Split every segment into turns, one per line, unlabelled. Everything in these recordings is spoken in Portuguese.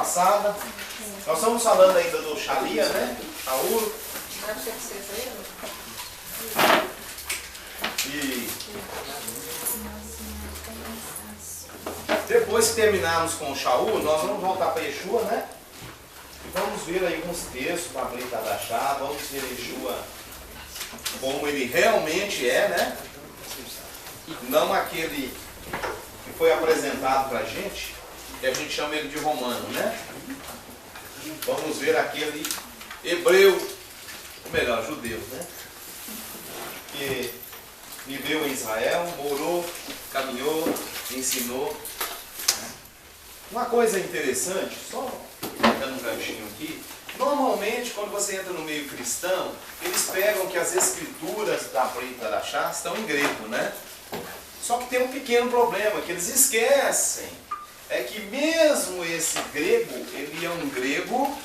passada. Nós estamos falando ainda do Shalia, né? Shaul. E depois que terminarmos com o Shaul, nós vamos voltar para Yeshua, né? E vamos ver aí alguns textos da Brit Hadashah, vamos ver Yeshua como ele realmente é, né? Não aquele que foi apresentado para a gente chama ele de romano, né? Vamos ver aquele hebreu, ou melhor, judeu, né? Que viveu em Israel, morou, caminhou, ensinou. Uma coisa interessante, só dando um ganchinho aqui, normalmente quando você entra no meio cristão, eles pegam que as escrituras da Brit Hadashah estão em grego, né? Só que tem um pequeno problema, que eles esquecem. É que mesmo esse grego, ele é um grego,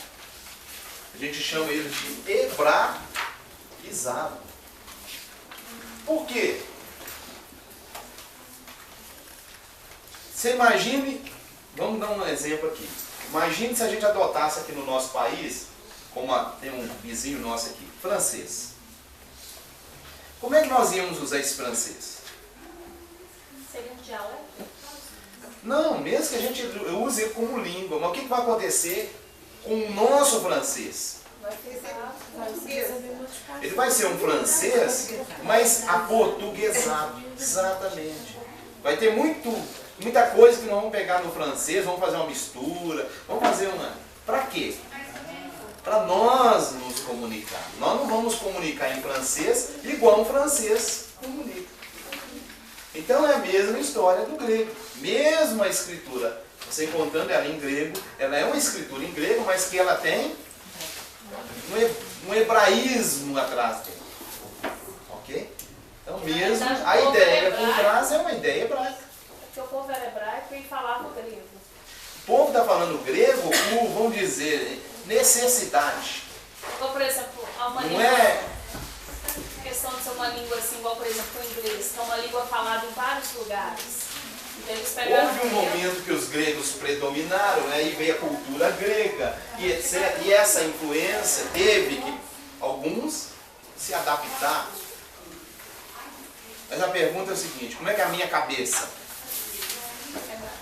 a gente chama ele de hebraizado. Por quê? Você imagine, vamos dar um exemplo aqui. Imagine se a gente adotasse aqui no nosso país, como tem um vizinho nosso aqui, francês. Como é que nós íamos usar esse francês?
Seria um dialeto?
Não, mesmo que a gente use ele como língua, mas o que vai acontecer com o nosso francês? Ele vai ser um francês, mas aportuguesado, exatamente. Vai ter muita coisa que nós vamos pegar no francês, vamos fazer uma mistura, vamos fazer uma... Para quê? Para nós nos comunicar. Nós não vamos comunicar em francês igual um francês comunica. Então é a mesma história do grego. Mesmo a escritura, você encontrando ela em grego, ela é uma escritura em grego, mas que ela tem um hebraísmo atrás dela. Ok? Então mesmo, a ideia por trás é uma ideia hebraica.
Porque o povo era hebraico e falava grego.
O povo está falando grego por, vamos dizer, necessidade.
Ou, por exemplo, uma
Não
língua,
é...
questão de ser uma língua assim, igual, por exemplo, o inglês, que é uma língua falada em vários lugares. Então, eles pegaram
Houve um momento que os gregos predominaram, né, e veio a cultura grega, e etc. E essa influência teve que alguns se adaptar. Mas a pergunta é o seguinte, como é que é a minha cabeça?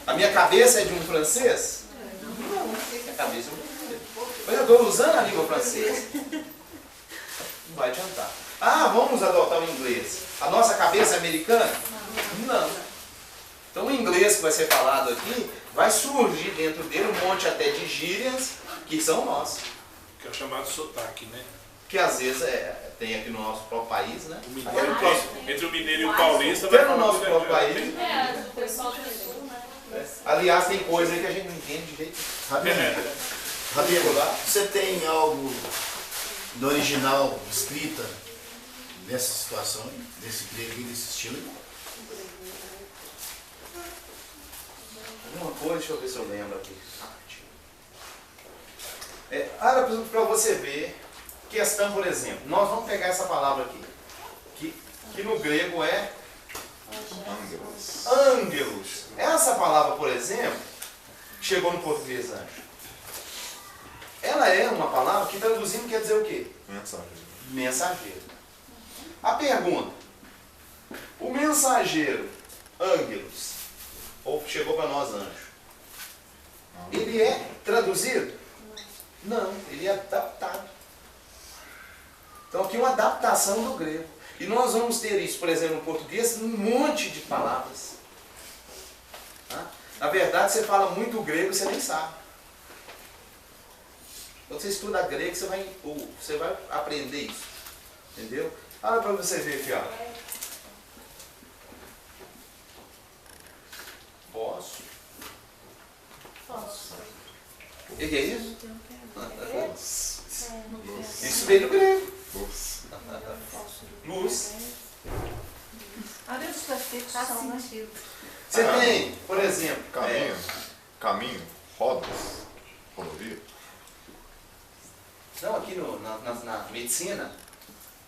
A minha cabeça é de um francês? Não, a cabeça é de um francês. Mas eu estou usando a língua francesa. Não vai adiantar. Ah, vamos adotar o inglês. A nossa cabeça é americana? Não. Então o inglês que vai ser falado aqui, vai surgir dentro dele um monte até de gírias que são nossas.
Que é o chamado sotaque, né?
Que às vezes tem aqui no nosso próprio país, né?
Entre o mineiro e o paulista
Até
vai
no
falar
nosso próprio país.
o pessoal do sul, né?
Aliás, tem coisa aí que a gente não entende de jeito
Rabino, você tem algo no original escrita nessa situação, desse grego e desse estilo?
Alguma coisa, deixa eu ver se eu lembro aqui. Para você ver, questão, por exemplo, nós vamos pegar essa palavra aqui, que no grego é ângelos. Essa palavra, por exemplo, chegou no português anjo. Ela é uma palavra que traduzindo quer dizer o quê? Mensageiro. A pergunta, o mensageiro, ângelos, ou chegou para nós anjo, ele é traduzido? Não, ele é adaptado. Então aqui é uma adaptação do grego. E nós vamos ter isso, por exemplo, no português, um monte de palavras. Tá? Na verdade, você fala muito grego e você nem sabe. Quando você estuda grego, você vai aprender isso. Entendeu? Olha para você ver aqui, ó. Posso. O que é isso? Isso veio do grego. Luz.
Olha os perfeitos são nascidos.
Você tem, por exemplo,
Caminho, rodas, rodovia.
Não, aqui na medicina.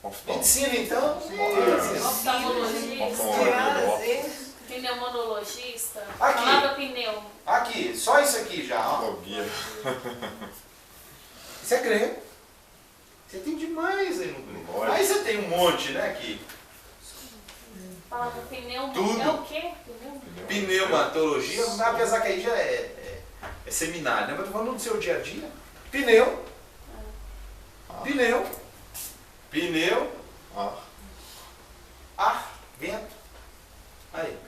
Oftalmo.
Medicina, então.
Pneumonologista.
Aqui.
Palavra pneu.
Aqui, só isso aqui já. Ó.
Rodovia.
Isso é grego. Você tem demais aí no grego.
Olha.
Aí você tem um monte, né, aqui.
A palavra pneumo
Tudo.
é o quê? Pneumo?
Pneumatologia, apesar que aí já é seminário, né? Mas eu tô falando do seu dia a dia. Pneu. Pneu. Pneu. Ar. Vento. Aí.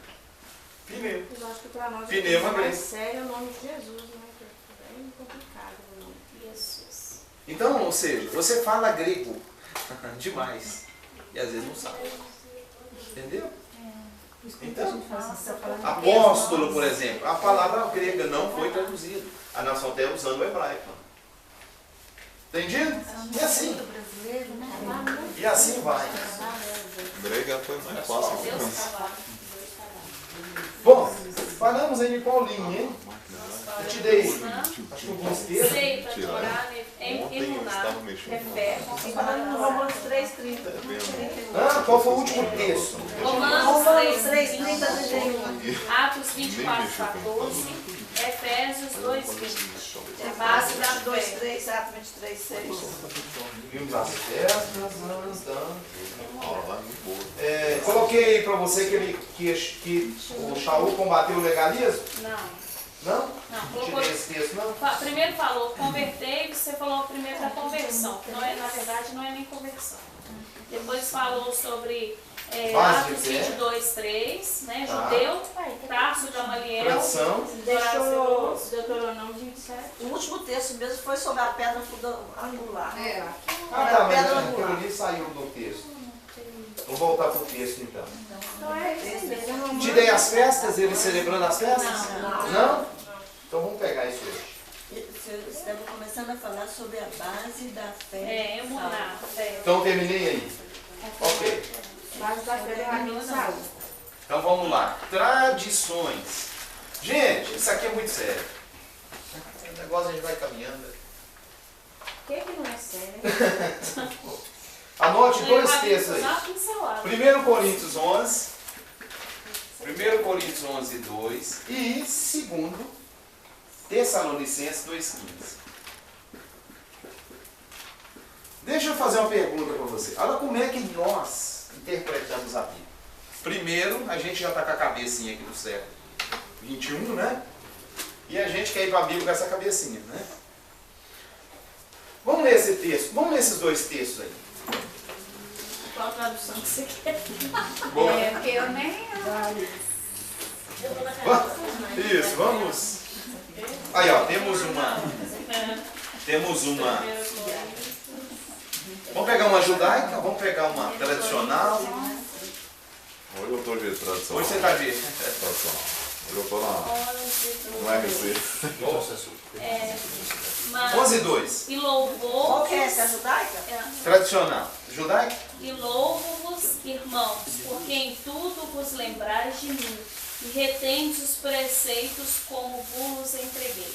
Pneu.
Eu acho que para nós
Pneu,
o mais
grego.
sério é o nome de Jesus, né? Que é bem complicado o nome.
Jesus.
Então, ou seja, você fala grego demais. E às vezes não sabe. Entendeu? Então, apóstolo, por exemplo, a palavra grega não foi traduzida. A nação está usando o hebraico. Entendido? E assim. E assim vai.
Grego é a coisa mais fácil que
Deus
tem.
trabalha.
Bom, falamos aí de Paulinho, hein? Eu te dei, acho que alguns textos.
Sei, para orar,
Ontem eu
emunar,
estava mexendo
é fé,
E falando no Romanos 3,30.
Ah, qual foi o último texto?
Romanos
Romanos
3,
3,30 a 31.
Atos 24, 14, Efésios 2, 20. É base da fé.
2,3, Atos 23, 6.
Vimos as festas, andando.
Aula lá muito boa.
Coloquei aí para você que o Shaul combateu o legalismo?
Não.
Não?
Não,
Não
colocou.
tirei esse texto, não?
Primeiro falou convertei, você falou primeiro da conversão, que não é, na verdade não é nem conversão. Depois falou sobre
Base
Atos
de fé.
22, 3, né?
Tá.
Judeu, Tarso, Gamaliel,
Tradição.
Deixou
Deuteronômio 27.
o último texto mesmo foi sobre a pedra angular.
Ah, tá, mas
pedra
aquilo
angular.
ali saiu do texto. Vamos voltar para o texto então.
Então é isso mesmo.
Te dei as festas, ele celebrando as festas?
Não.
Não? Então vamos pegar isso hoje.
Você estava começando a falar sobre a base da fé.
É, emunar, fé.
Então terminei aí. Ok.
Mas da fé é a minha saúde.
Então vamos lá. Tradições. Gente, isso aqui é muito sério. O negócio a gente vai caminhando.
O que não é sério?
Anote dois
Vai
textos aí.
dar uma pincelada.
1 Coríntios 11. 1 Coríntios 11, 2. E 2 Tessalonicenses 2,15. Deixa eu fazer uma pergunta para você. Olha como é que nós interpretamos a Bíblia. Primeiro, a gente já está com a cabecinha aqui do século 21, né? E a gente quer ir para a Bíblia com essa cabecinha, né? Vamos ler esse texto. Vamos ler esses dois textos aí.
Qual tradução que você quer?
Boa.
Porque eu nem...
Isso, vamos. Aí, ó, temos uma. Vamos pegar uma judaica, vamos pegar uma tradicional.
Hoje eu estou de tradição.
Hoje você está de.
Tradicional. Hoje eu estou no RC.
Mas,
11, 2.
e louvor.
Qual que é essa? A judaica?
Tradicional. Judaica?
E louvo-vos, irmãos, porque em tudo vos lembrais de mim, e retendes os preceitos como vos entreguei.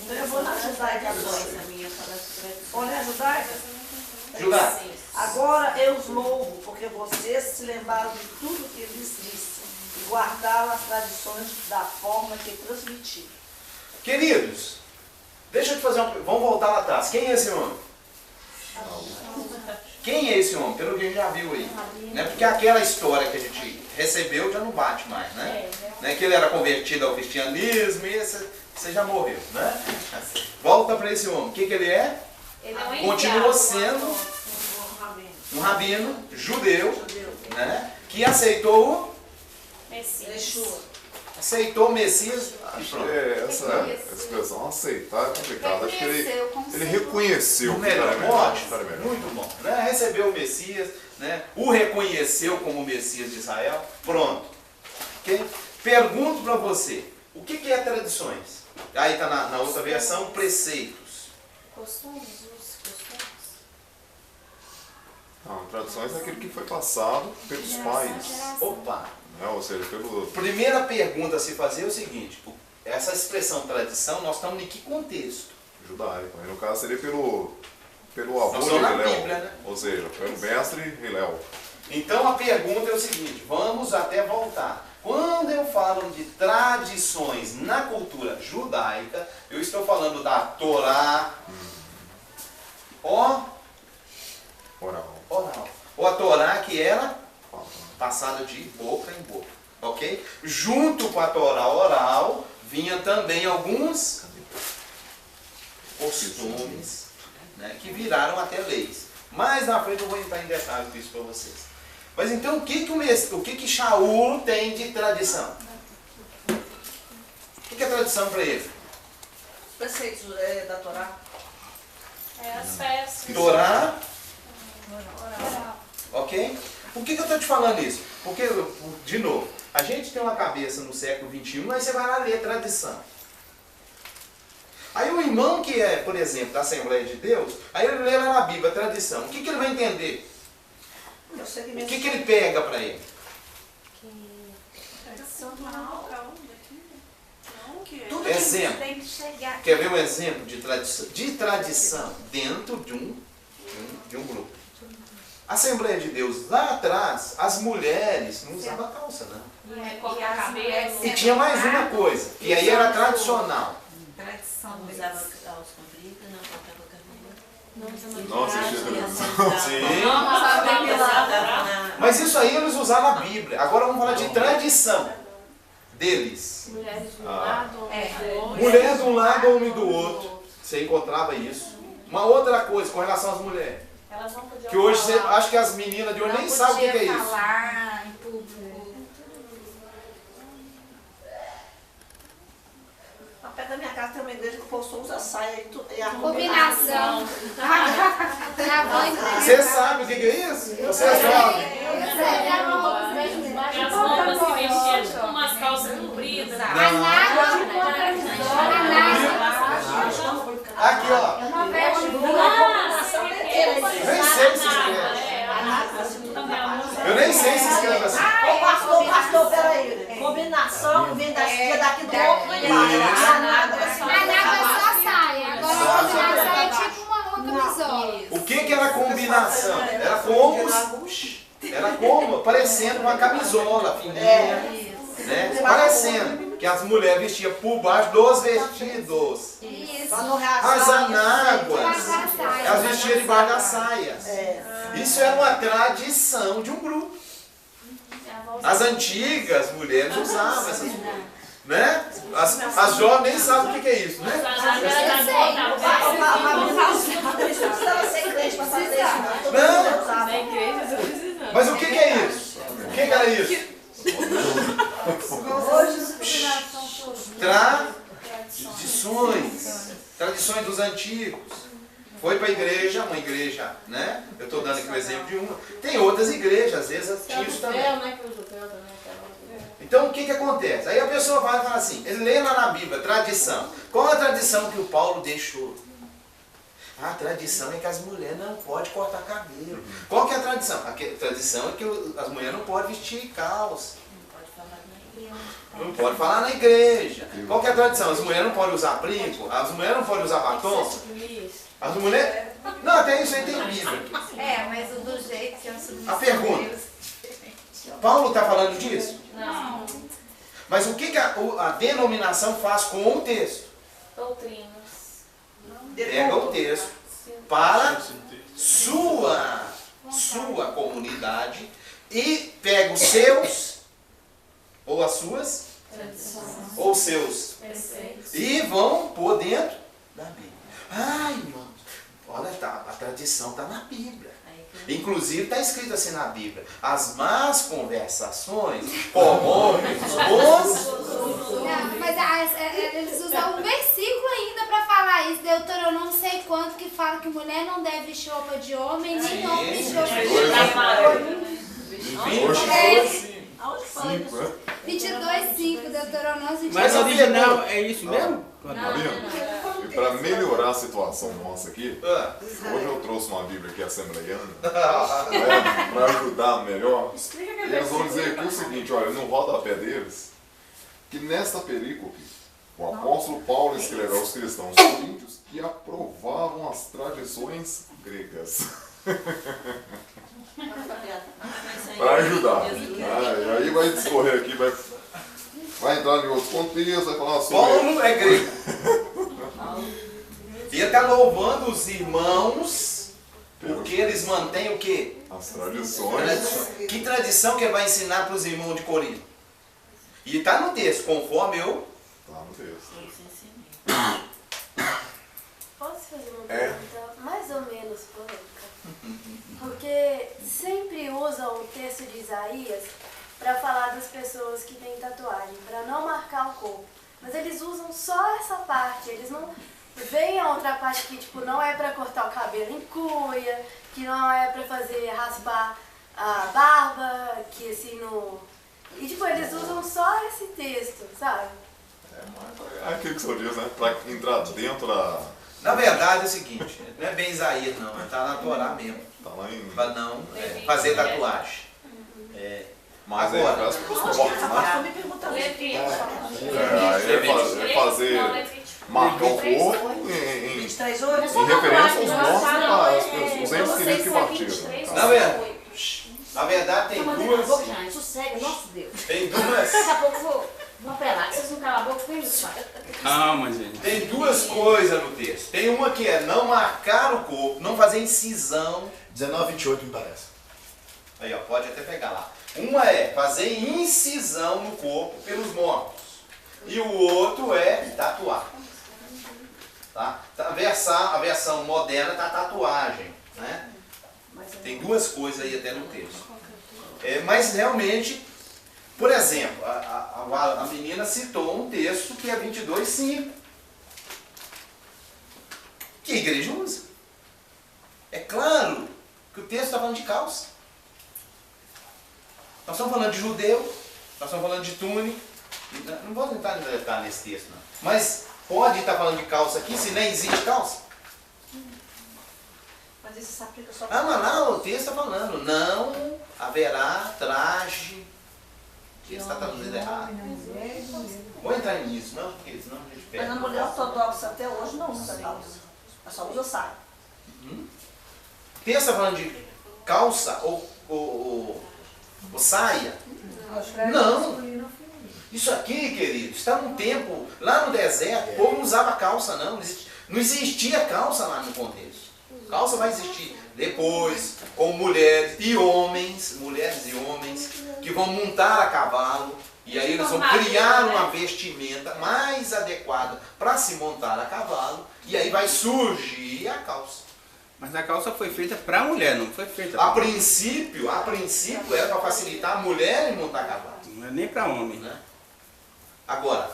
Então eu vou na judaica agora. Olha a judaica.
Judaica.
Agora eu os louvo, porque vocês se lembraram de tudo que lhes disse e guardaram as tradições da forma que transmiti.
Queridos, deixa eu te fazer uma. Vamos voltar lá atrás. Quem é esse homem? Quem é esse homem? Pelo que a gente já viu aí. Né? Porque aquela história que a gente recebeu já não bate mais, né? Né? Que ele era convertido ao cristianismo e você já morreu, né? Volta para esse homem. O que ele é?
Ele é um
Continua
enviado,
sendo um rabino judeu, né? Que aceitou o
Messias.
aceitou o Messias.
Acho que essa expressão aceitar é complicada. Acho que ele reconheceu.
O melhor,
que era
ótimo,
que era melhor.
muito bom. Né? Recebeu o Messias, né? O reconheceu como o Messias de Israel, pronto. Okay? Pergunto para você, o que é tradições? Aí está na outra versão, preceitos.
Costumes, os costumes.
Não, tradições é aquilo que foi passado pelos pais.
Opa!
Né? Ou seja, pelo.
Primeira pergunta a se fazer é o seguinte, essa expressão tradição, nós estamos em que contexto?
Judaico. Aí no caso seria pelo avô
Nós
de
estamos na
Hilel.
Bíblia, né?
Ou seja, pelo mestre Hilel.
Então a pergunta é o seguinte, vamos até voltar. Quando eu falo de tradições na cultura judaica, Eu estou falando da Torá oral. Ou a Torá que era passada de boca em boca. Ok? Junto com a Torá oral, vinha também alguns costumes, né, que viraram até leis. Mais na frente eu vou entrar em detalhes disso para vocês. Mas então o que Shaul tem de tradição? O que é tradição para ele?
Os preceitos da Torá.
As festas.
Torá. Ok? Por que eu estou te falando isso? Porque, de novo, a gente tem uma cabeça no século XXI, aí você vai lá ler tradição. Aí o irmão que é, por exemplo, da Assembleia de Deus, aí ele lê lá na Bíblia a tradição. O que ele vai entender?
Eu sei que
O
mesmo.
que ele pega para ele?
Tudo
Exemplo.
que tem que chegar.
Quer ver um exemplo de tradição dentro de um grupo? A Assembleia de Deus, lá atrás, as mulheres não usavam calça, não.
Cortar cabelo.
E tinha mais uma coisa, que aí era tradicional.
Não usava calça comprida, não cortava cabelo. Não usava
Nossa,
maquiagem.
Sim. Mas isso aí eles usaram na Bíblia. Agora vamos falar de tradição deles.
Mulheres de um lado, homens do outro.
Mulher de um lado, homem do outro. Você encontrava isso. Uma outra coisa com relação às mulheres.
Elas não podiam
Que hoje, você,
falar.
acho que as meninas de hoje nem sabem o que é isso.
falar em público.
Ao pé da minha casa tem uma igreja que o povo só usa saia e a
Combinação.
Você sabe o que é isso? Você sabe.
E as roupas se vestiam tipo umas calças compridas.
Aqui, ó. Nem sei se escreve. Eu nem sei se escreve assim.
Ô pastor, peraí. Combinação vem daqui do outro e a nada é só
saia. Agora a combinação é tipo uma camisola.
O que era combinação? Era como parecendo uma camisola fininha. Né? Parecendo que as mulheres vestiam por baixo dos vestidos.
Isso.
As anáguas, elas vestiam debaixo das saias. Isso era uma tradição de um grupo. As antigas mulheres usavam essas coisas. Né? As jovens nem sabem o que é isso, né? Não. Mas o que é isso? O que era isso? Tradições dos antigos. Foi para a igreja, uma igreja, né? Eu estou dando aqui o exemplo de uma. Tem outras igrejas, às vezes tinha isso também. Então o que acontece? Aí a pessoa vai e fala assim, ele lê lá na Bíblia, tradição. Qual a tradição que o Paulo deixou? A tradição é que as mulheres não podem cortar cabelo. Qual que é a tradição? A tradição é que as mulheres não podem vestir calça. Não pode falar na igreja. Qual que é a tradição? As mulheres não podem usar brinco, as mulheres não podem usar batom. As mulheres... Não, até isso aí tem Bíblia.
Mas o do jeito que eu subi.
A pergunta. Paulo está falando disso?
Não.
Mas o que a denominação faz com o texto?
Doutrinas.
Pega o texto para sua comunidade e pega os seus ou as suas ou seus e vão por dentro da Bíblia. Irmãos, olha, a tradição está na Bíblia. Inclusive está escrito assim na Bíblia: as más conversações corrompem os bons.
Não, mas eles usam um versículo ainda para falar isso. Deuteronômio não sei quanto que fala que mulher não deve vestir roupa de homem, nem homem vestir roupa de mulher. 22:5, Deuteronômio 22.
Mas original é isso mesmo?
E para melhorar a situação nossa aqui, hoje eu trouxe uma Bíblia aqui assembleiana, para ajudar melhor. E eles vão dizer aqui o seguinte, olha, no rodapé deles, que nesta perícope, o apóstolo Paulo escreveu aos cristãos coríntios que aprovavam as tradições gregas. Para ajudar. E aí vai discorrer aqui, vai entrar em outros contextos, vai falar sobre...
Paulo é grego. E ele está louvando os irmãos, porque eles mantêm o quê?
As tradições.
Que tradição que ele vai ensinar para os irmãos de Corinto? E está no texto, conforme eu...
Tá no texto.
Posso fazer uma pergunta mais ou menos polêmica? Porque sempre usam o texto de Isaías para falar das pessoas que têm tatuagem, para não marcar o corpo. Mas eles usam só essa parte, eles não veem a outra parte que tipo, não é para cortar o cabelo em cuia, que não é para fazer raspar a barba, que assim não... E tipo, eles usam só esse texto, sabe?
É aquilo que o senhor diz, né? Para entrar dentro da...
Na verdade é o seguinte, não é bem Isaías não, está na Torá mesmo.
Tá lá em...
Para não fazer tatuagem.
Mas
agora,
parece que os mortos, né? É fazer... marcar o corpo em
23 horas.
em referência aos mortos, os entes queridos que partiram.
Na verdade tem duas...
Sossega, nosso Deus.
Tem duas...
Daqui a pouco vou apelar, vocês não calam a boca, vem isso.
Calma, gente.
Tem duas coisas no texto. Tem uma que é não marcar o corpo, não fazer incisão.
19:28 me parece.
Aí, ó, pode até pegar lá. Uma é fazer incisão no corpo pelos mortos. E o outro é tatuar. Tá? A versão moderna está tatuagem. Né? Tem duas coisas aí até no texto. Mas realmente, por exemplo, a menina citou um texto que é 22:5. Que a igreja usa. É claro que o texto está falando de calça. Nós estamos falando de judeu, nós estamos falando de túnica. Não vou tentar entrar nesse texto, não. Mas pode estar falando de calça aqui, se nem existe calça?
Mas isso se aplica só
Ah, mas lá o texto está falando, não haverá traje. O texto está traduzindo errado. Vou entrar nisso, não, porque senão a gente perde.
Mas a mulher ortodoxa até hoje não usa calça. Ela só usa saia.
O texto está falando de calça ou saia? Não. Isso aqui, querido, está num tempo, lá no deserto, o povo não usava calça, não. Não existia calça lá no contexto. Calça vai existir depois, com mulheres e homens, que vão montar a cavalo, e aí eles vão criar uma vestimenta mais adequada para se montar a cavalo, e aí vai surgir a calça.
Mas a calça foi feita para a mulher, não foi feita
A
para
princípio era para facilitar a mulher em montar cavalo.
Não é nem para homem.
Né? Agora,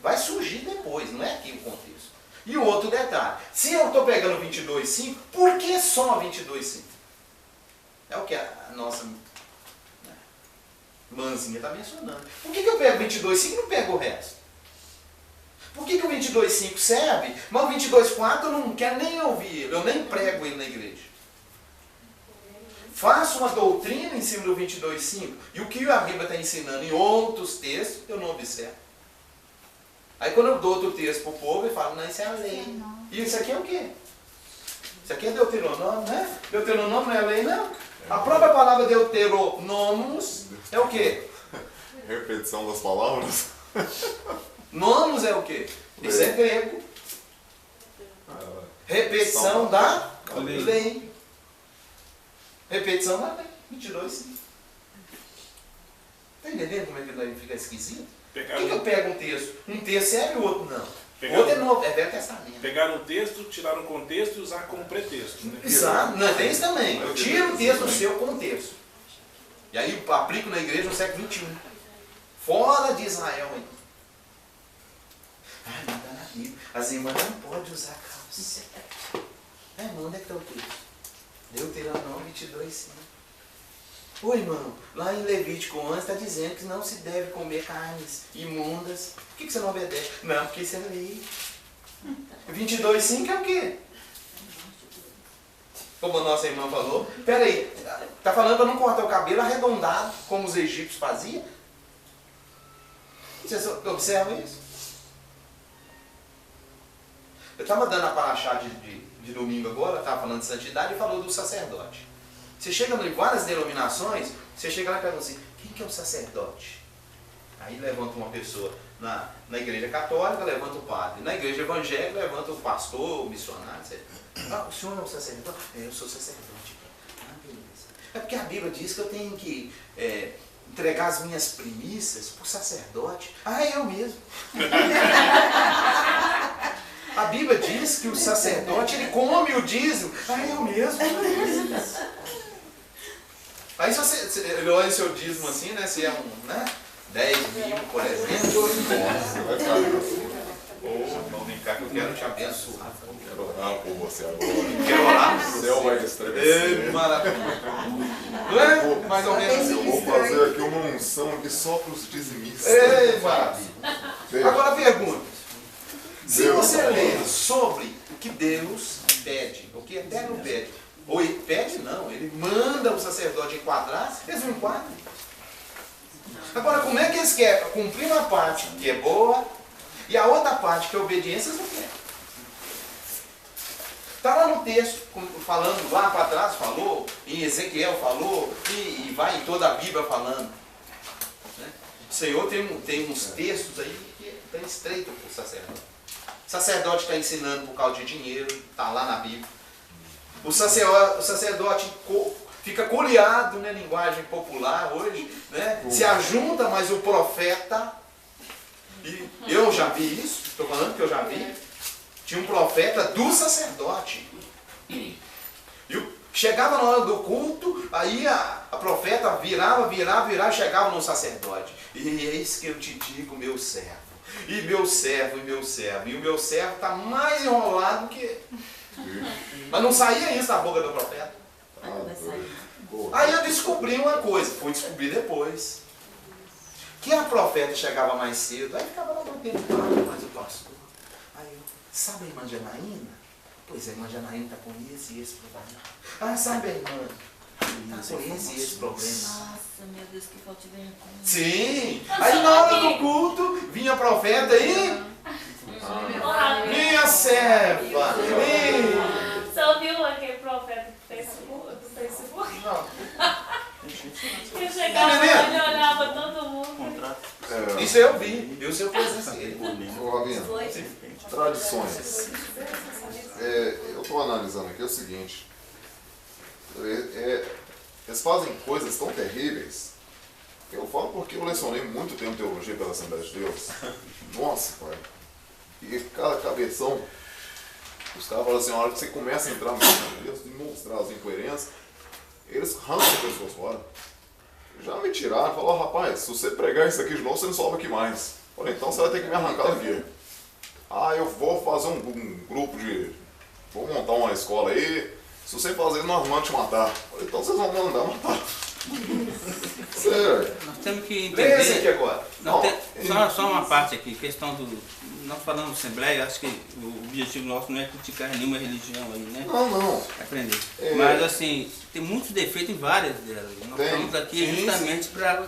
vai surgir depois, não é aqui o contexto. E o outro detalhe, se eu estou pegando 22:5, por que só 22:5? É o que a nossa mãzinha está mencionando. Por que eu pego 22:5 e não pego o resto? Por que o 22:5 serve, mas o 22:4 eu não quero nem ouvir ele, eu nem prego ele na igreja? Faço uma doutrina em cima do 22:5 e o que a Bíblia está ensinando em outros textos, eu não observo. Aí quando eu dou outro texto para o povo, eu falo, não, isso é a lei. E isso aqui é o quê? Isso aqui é Deuteronômio, né? Deuteronômio não é lei, não. A própria palavra Deuteronômios é o quê?
Repetição das palavras.
Nomos é o quê? Isso é grego. Repetição da lei. Repetição da lei. 22:5. Está entendendo como é que daí fica esquisito? Por que eu pego um texto? Um texto serve e o outro não. O outro é novo, é Velho Testamento.
Pegaram o texto, tiraram o contexto e usar como pretexto. Né?
Exato, não tem isso também. Eu tiro o texto do seu contexto. E aí eu aplico na igreja no século XXI. Fora de Israel ainda. Ah, não está na Bíblia. As irmãs não podem usar calça. Irmão, onde é que está o texto? Deuteronômio 22:5. Ô irmão, lá em Levítico 11 está dizendo que não se deve comer carnes imundas. Por que você não obedece? Não, porque isso é lei. 22:5 é o quê? Como a nossa irmã falou. Peraí, está falando para não cortar o cabelo arredondado, como os egípcios faziam? Vocês observam isso? Eu estava dando a paraxá de domingo agora, estava falando de santidade e falou do sacerdote. Você chega em várias denominações, você chega lá e pergunta assim, quem que é o sacerdote? Aí levanta uma pessoa, Na igreja católica, levanta o padre. Na igreja evangélica, levanta o pastor, o missionário, etc. Ah, o senhor é um sacerdote? É, eu sou sacerdote. Ah, beleza. É porque a Bíblia diz que eu tenho que entregar as minhas primícias para o sacerdote. Ah, é eu mesmo. A Bíblia diz que o sacerdote, ele come o dízimo. Ah, é eu mesmo. Aí se você olha o seu dízimo assim, né? Se é um, né? 10 mil, por exemplo. Vamos brincar que eu quero te abençoar.
Quero orar por você agora.
Quero orar.
O céu vai estremecer.
Maravilha. Não é? Mais ou menos.
Eu vou fazer aqui uma unção aqui só para os dizimistas.
Ei, maravilha. Agora pergunta. Se você ler sobre o que Deus pede, o que Eterno pede, ou ele pede não, ele manda o sacerdote enquadrar, eles não enquadram. Agora, como é que eles querem cumprir uma parte que é boa e a outra parte que é obediência, eles não querem? Está lá no texto, falando lá para trás, falou, em Ezequiel falou, e vai em toda a Bíblia falando. Né? O Senhor tem uns textos aí que estão estreitos para o sacerdote. O sacerdote está ensinando por causa de dinheiro, está lá na Bíblia. O sacerdote fica coleado na linguagem popular hoje, né? Se ajunta, mas o profeta, e eu já vi isso, estou falando que eu já vi, tinha um profeta do sacerdote. E chegava na hora do culto, aí a profeta virava, chegava no sacerdote. E eis que eu te digo, meu servo. E meu servo, e meu servo. E o meu servo está mais enrolado que... Mas não saía isso da boca do profeta. Aí eu descobri uma coisa, fui descobrir depois. Que a profeta chegava mais cedo, aí ficava lá batendo papo, mas o pastor. Aí eu, sabe a irmã Janaína? Pois é, a irmã Janaína está com esse e esse problema. Ah, sabe a irmã? Está com esse e esse problema.
Nossa, meu Deus, que falta de vergonha.
Sim! Aí na hora do culto, vinha a profeta e... minha serva!
Você ouviu aquele profeta do Facebook?
Não.
Ele chegava lá e olhava todo mundo.
Isso eu vi, isso eu presenciei.
Ô, Rabino, tradições. Eu estou analisando aqui o seguinte. Eles fazem coisas tão terríveis. Eu falo porque eu lecionei muito tempo teologia pela Assembleia de Deus. Nossa, pai. E cada cabeção, os caras falam assim, a hora que você começa a entrar mesmo e mostrar as incoerências, eles arrancam as pessoas fora. Já me tiraram, falaram, rapaz, se você pregar isso aqui de novo, você não sobe aqui mais. Falei, então você vai ter que me arrancar daqui. Ah, eu vou fazer um grupo de... Vou montar uma escola aí, se você fazer, nós vamos te matar. Falei, então vocês vão me mandar matar. Sério.
Nós temos que
Lê esse aqui
entender.
agora.
Só uma parte aqui, questão do. Nós falamos Assembleia, acho que o objetivo nosso não é criticar nenhuma religião aí, né?
Não.
Aprender. Mas assim, tem muitos defeitos em várias delas. Nós estamos aqui justamente para.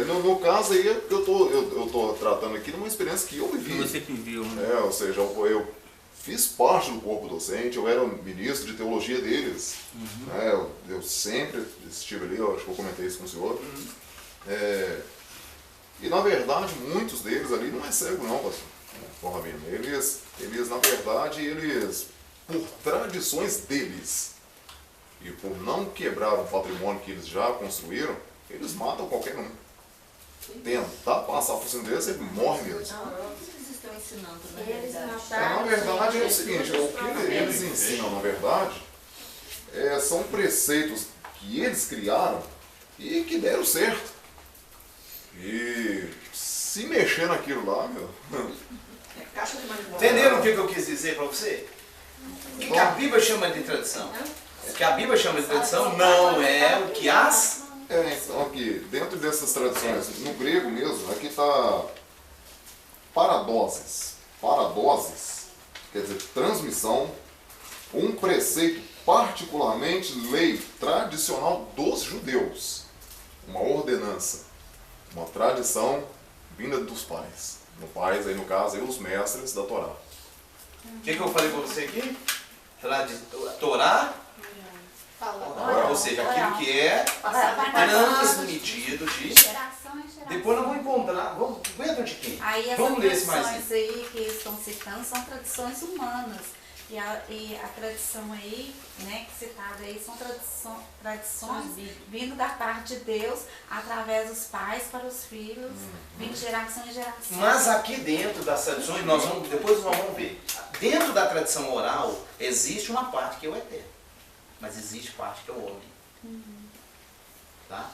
No caso aí, eu tô tratando aqui de uma experiência que eu vivi.
Você que viu, né?
Ou seja, eu fiz parte do corpo docente, eu era o ministro de teologia deles. Né? Eu sempre estive ali, eu acho que eu comentei isso com o senhor. E na verdade, muitos deles ali não é cego não, pastor. Rabino. Eles, na verdade, por tradições deles e por não quebrar o patrimônio que eles já construíram, eles matam qualquer um. Tentar passar por cima deles, ele morre mesmo.
O que eles estão ensinando, na verdade?
Na verdade é o seguinte, o que eles ensinam, na verdade, são preceitos que eles criaram e que deram certo. E se mexer naquilo lá, meu...
Entenderam o que eu quis dizer para você? O que a Bíblia chama de tradição? O que a Bíblia chama de tradição não é o que as...
Então aqui, dentro dessas tradições, no grego mesmo, aqui está paradoses. Paradoses, quer dizer, transmissão, um preceito particularmente lei tradicional dos judeus. Uma ordenança, uma tradição vinda dos pais. No pais, aí no caso, os mestres da Torá.
O que eu falei para você aqui? Torá, ou seja, aquilo que é transmitido de Depois nós vamos encontrar. Vamos, aguenta um tiquinho.
Aí essas
Vamos ler esse mais.
tradições aí que eles estão citando são tradições humanas. E a tradição aí, né, que citada aí, são tradições vindo da parte de Deus, através dos pais para os filhos, vindo de geração em geração.
Mas aqui dentro das tradições, depois nós vamos ver. Dentro da tradição oral, existe uma parte que é o eterno. Mas existe parte que é o homem. Tá?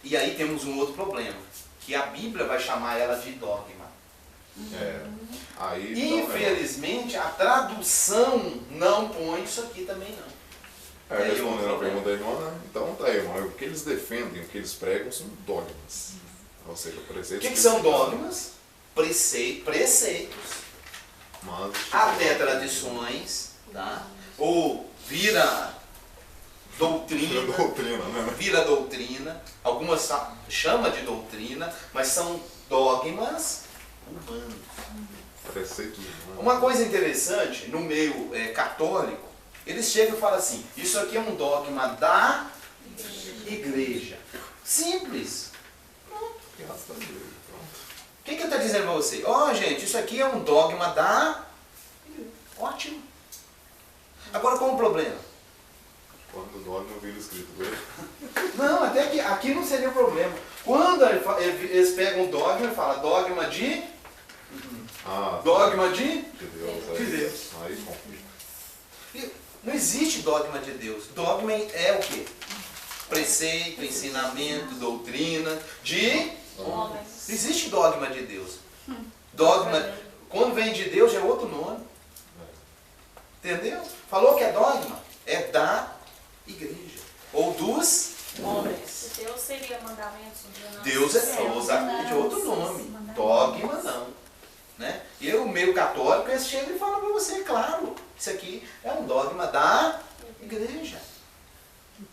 E aí temos um outro problema, que a Bíblia vai chamar ela de dogma.
Aí,
Infelizmente, a tradução não põe isso aqui também não.
Respondendo a pergunta da irmã, né? Então tá aí, irmão. O que eles defendem, o que eles pregam são dogmas. Ou seja, preceitos.
O que são dogmas? Preceitos.
Mas,
até tradições, tá? Ou vira doutrina,
né?
Vira doutrina, algumas chama de doutrina, mas são dogmas urbanos.
Preceitos humanos.
Uma coisa interessante, no meio católico, eles chegam e falam assim, isso aqui é um dogma da igreja. Simples. O que ele está dizendo para você? Gente, isso aqui é um dogma da... Ótimo. Agora, qual o problema?
Quando o dogma vira escrito dele.
Não, até que aqui não seria o problema. Quando eles pegam o dogma e falam dogma de... dogma de Deus.
Aí complica.
Não existe dogma de Deus. Dogma é o quê? Preceito, ensinamento, doutrina de... Não existe dogma de Deus. Dogma, quando vem de Deus, é outro nome. Entendeu? Falou que é dogma? É da igreja. Ou dos homens.
Deus seria mandamentos.
Deus é outro nome. Dogma não. Né? E o meio católico, eles chegam e falam para você, claro, isso aqui é um dogma da igreja.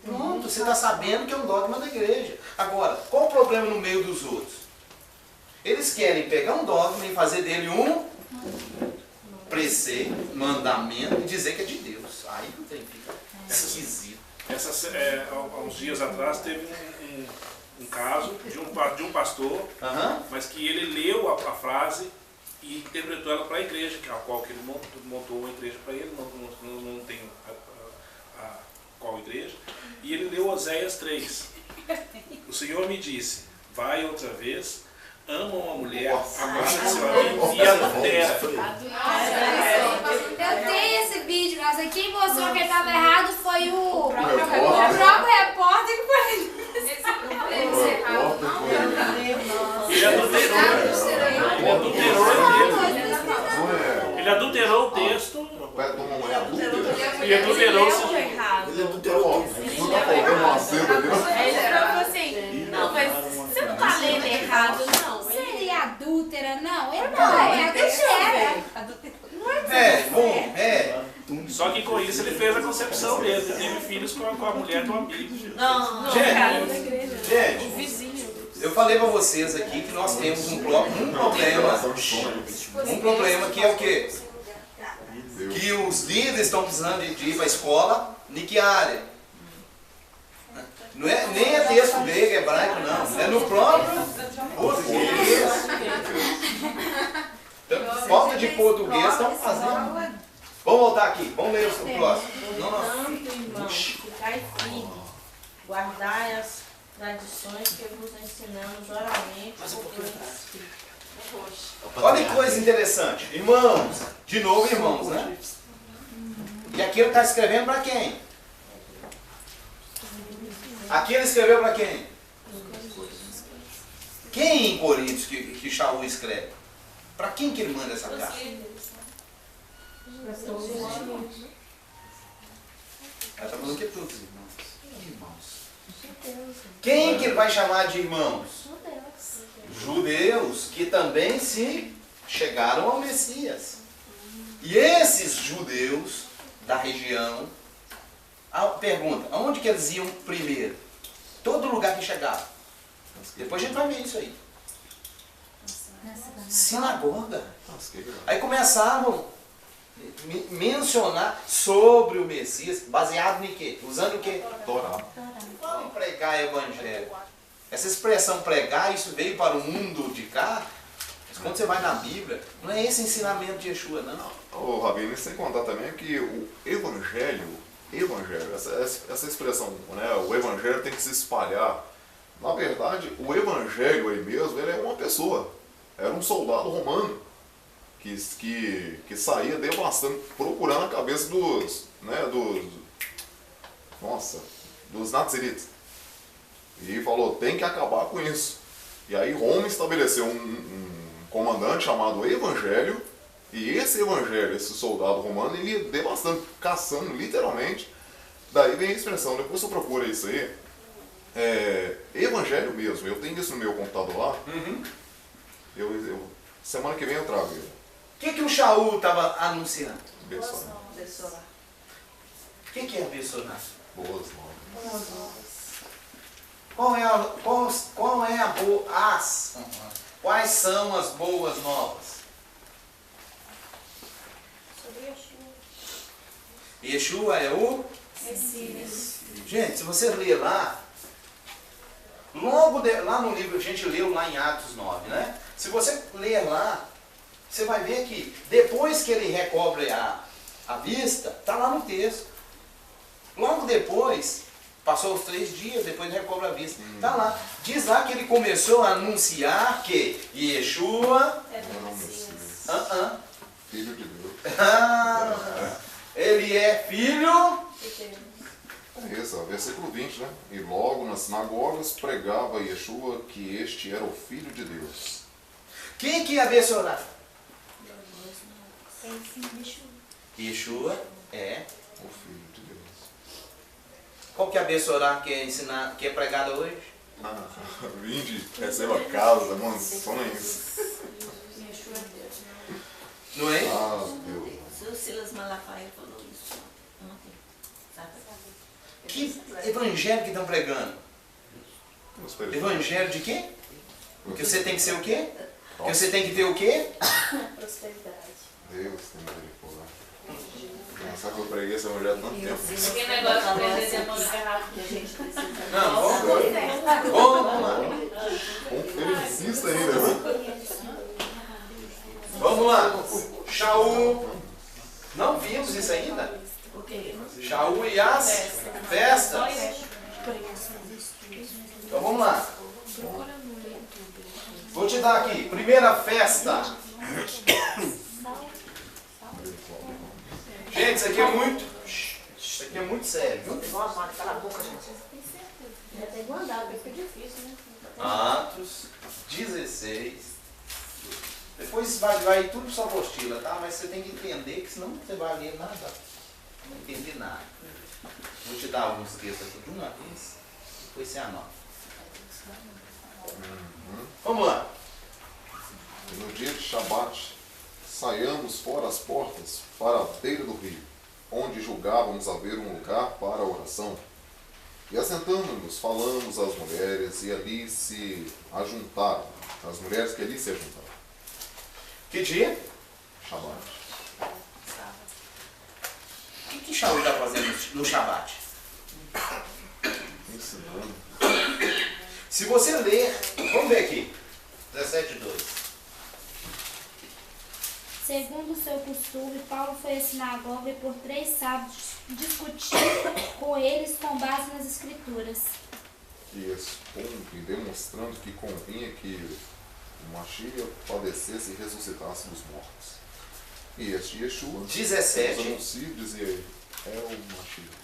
Pronto, você está sabendo que é um dogma da igreja. Agora, qual o problema no meio dos outros? Eles querem pegar um dogma e fazer dele um preceito, mandamento e dizer que é de Deus. Aí não tem, fica esquisito.
Há uns dias atrás teve um caso de um pastor, mas que ele leu a frase e interpretou ela para a igreja, a qual que ele montou uma igreja para ele, não tem qual igreja, e ele leu Oséias 3. O Senhor me disse, vai outra vez, ama uma mulher, aguarda seu amigo e adultera.
Eu tenho esse vídeo, mas quem mostrou que ele estava errado foi o próprio repórter que foi.
Ele adulterou o texto.
Ele
adulterou
Ele adulterou.
Ele falou assim, não, mas você não está lendo errado, não.
Seria adúltera, não? Ele não é, adultera.
Só que com isso ele fez a concepção mesmo. Ele teve filhos com a mulher do amigo.
Não,
Gente, eu falei para vocês aqui que nós temos um problema que é o quê? Que os líderes estão precisando de ir para a escola, em que área? Não é, nem é texto grego, hebraico, não. É no próprio português. Então, falta de português estão fazendo. Vamos voltar aqui, vamos ler o próximo.
Portanto, irmãos, ficai firmes, guardai as tradições que vos ensinamos oralmente.
Olha que coisa interessante. Irmãos, de novo irmãos, né? E aqui ele está escrevendo para quem? Aqui ele escreveu para quem? Quem em Coríntios que Shaul escreve? Para quem que ele manda essa carta? Ela está falando que é todos irmãos. Quem que ele vai chamar de irmãos? Judeus, que também se chegaram ao Messias. E esses judeus da região, pergunta, aonde que eles iam primeiro? Todo lugar que chegavam. Depois a gente vai ver isso aí. Sinagoga. Aí começaram a mencionar sobre o Messias, baseado em quê? Usando o quê? Torá. Vamos pregar evangelho. Essa expressão pregar, isso veio para o mundo de cá. Mas quando você vai na Bíblia, não é esse ensinamento de Yeshua, não.
Ô, Rabino, sem contar também que o evangelho, essa expressão, né, o evangelho tem que se espalhar. Na verdade, o evangelho aí mesmo, ele é uma pessoa. Era um soldado romano que saía devastando, procurando a cabeça dos naziritas. E falou, tem que acabar com isso. E aí Roma estabeleceu um comandante chamado Evangelho, e esse Evangelho, esse soldado romano, ele ia devastando, caçando, literalmente. Daí vem a expressão, depois você procura isso aí, Evangelho mesmo, eu tenho isso no meu computador lá, semana que vem eu trago ele.
O que o Shaul estava anunciando?
Bessorá.
O que é Bessorá?
Boas novas.
Quais são as boas novas? Yeshua é o Messias. Gente, se você ler lá, lá no livro, a gente leu lá em Atos 9, né? Se você ler lá, você vai ver que depois que ele recobre a vista, está lá no texto. Logo depois, passou os 3 dias, depois ele recobra a vista. Está lá. Diz lá que ele começou a anunciar que Yeshua
É do Messias.
Filho de Deus.
Ele é filho.
É isso, versículo 20, né? E logo nas sinagogas pregava Yeshua que este era o Filho de Deus.
Quem que ia abençoar? Yeshua é
o Filho de Deus.
Qual que é a abençoar que é ensinar, que é pregada hoje?
Vinde, receba casa, mansões.
Não é?
Deus.
O Silas Malafaia falou isso ontem.
Que evangelho que estão pregando? Evangelho de quê? Que você tem que ser o quê? Que você tem que ter o quê?
Prosperidade.
Deus tem misericórdia. Sabe que eu preguei esse evangelho há tanto tempo.
Que negócio de prender demônio errado que a gente precisa.
Não, vamos lá.
Ele insiste ainda.
Vamos lá. Shaul. Não vimos isso ainda? Shaul e as festas. Então vamos lá. Vou te dar aqui. Primeira festa. Gente, isso aqui é muito. Isso aqui é muito sério, viu?
Nossa, cala a boca, gente. Já tem que andar, porque fica difícil, né?
Atos 16. Depois vai tudo só apostila, tá? Mas você tem que entender, que senão você vai ler nada. Não entender nada. Vou te dar alguns textos aqui de uma vez, depois você anota. Vamos lá.
No dia de Shabat, saiamos fora as portas para a beira do rio, onde julgávamos haver um lugar para a oração. E assentando-nos, falamos às mulheres, e ali se ajuntaram, as mulheres que ali se ajuntaram.
Que dia?
Shabat.
O que Shaul está fazendo no Shabat?
Ensinando.
Se você ler, vamos ver aqui, 17:2.
Segundo o seu costume, Paulo foi à sinagoga e por 3 sábados discutiu com eles com base nas Escrituras.
E expondo e demonstrando que convinha que o Mashiach padecesse e ressuscitasse dos mortos. E este Yeshua,
17.
nos anuncia e dizia ele, é o Mashiach.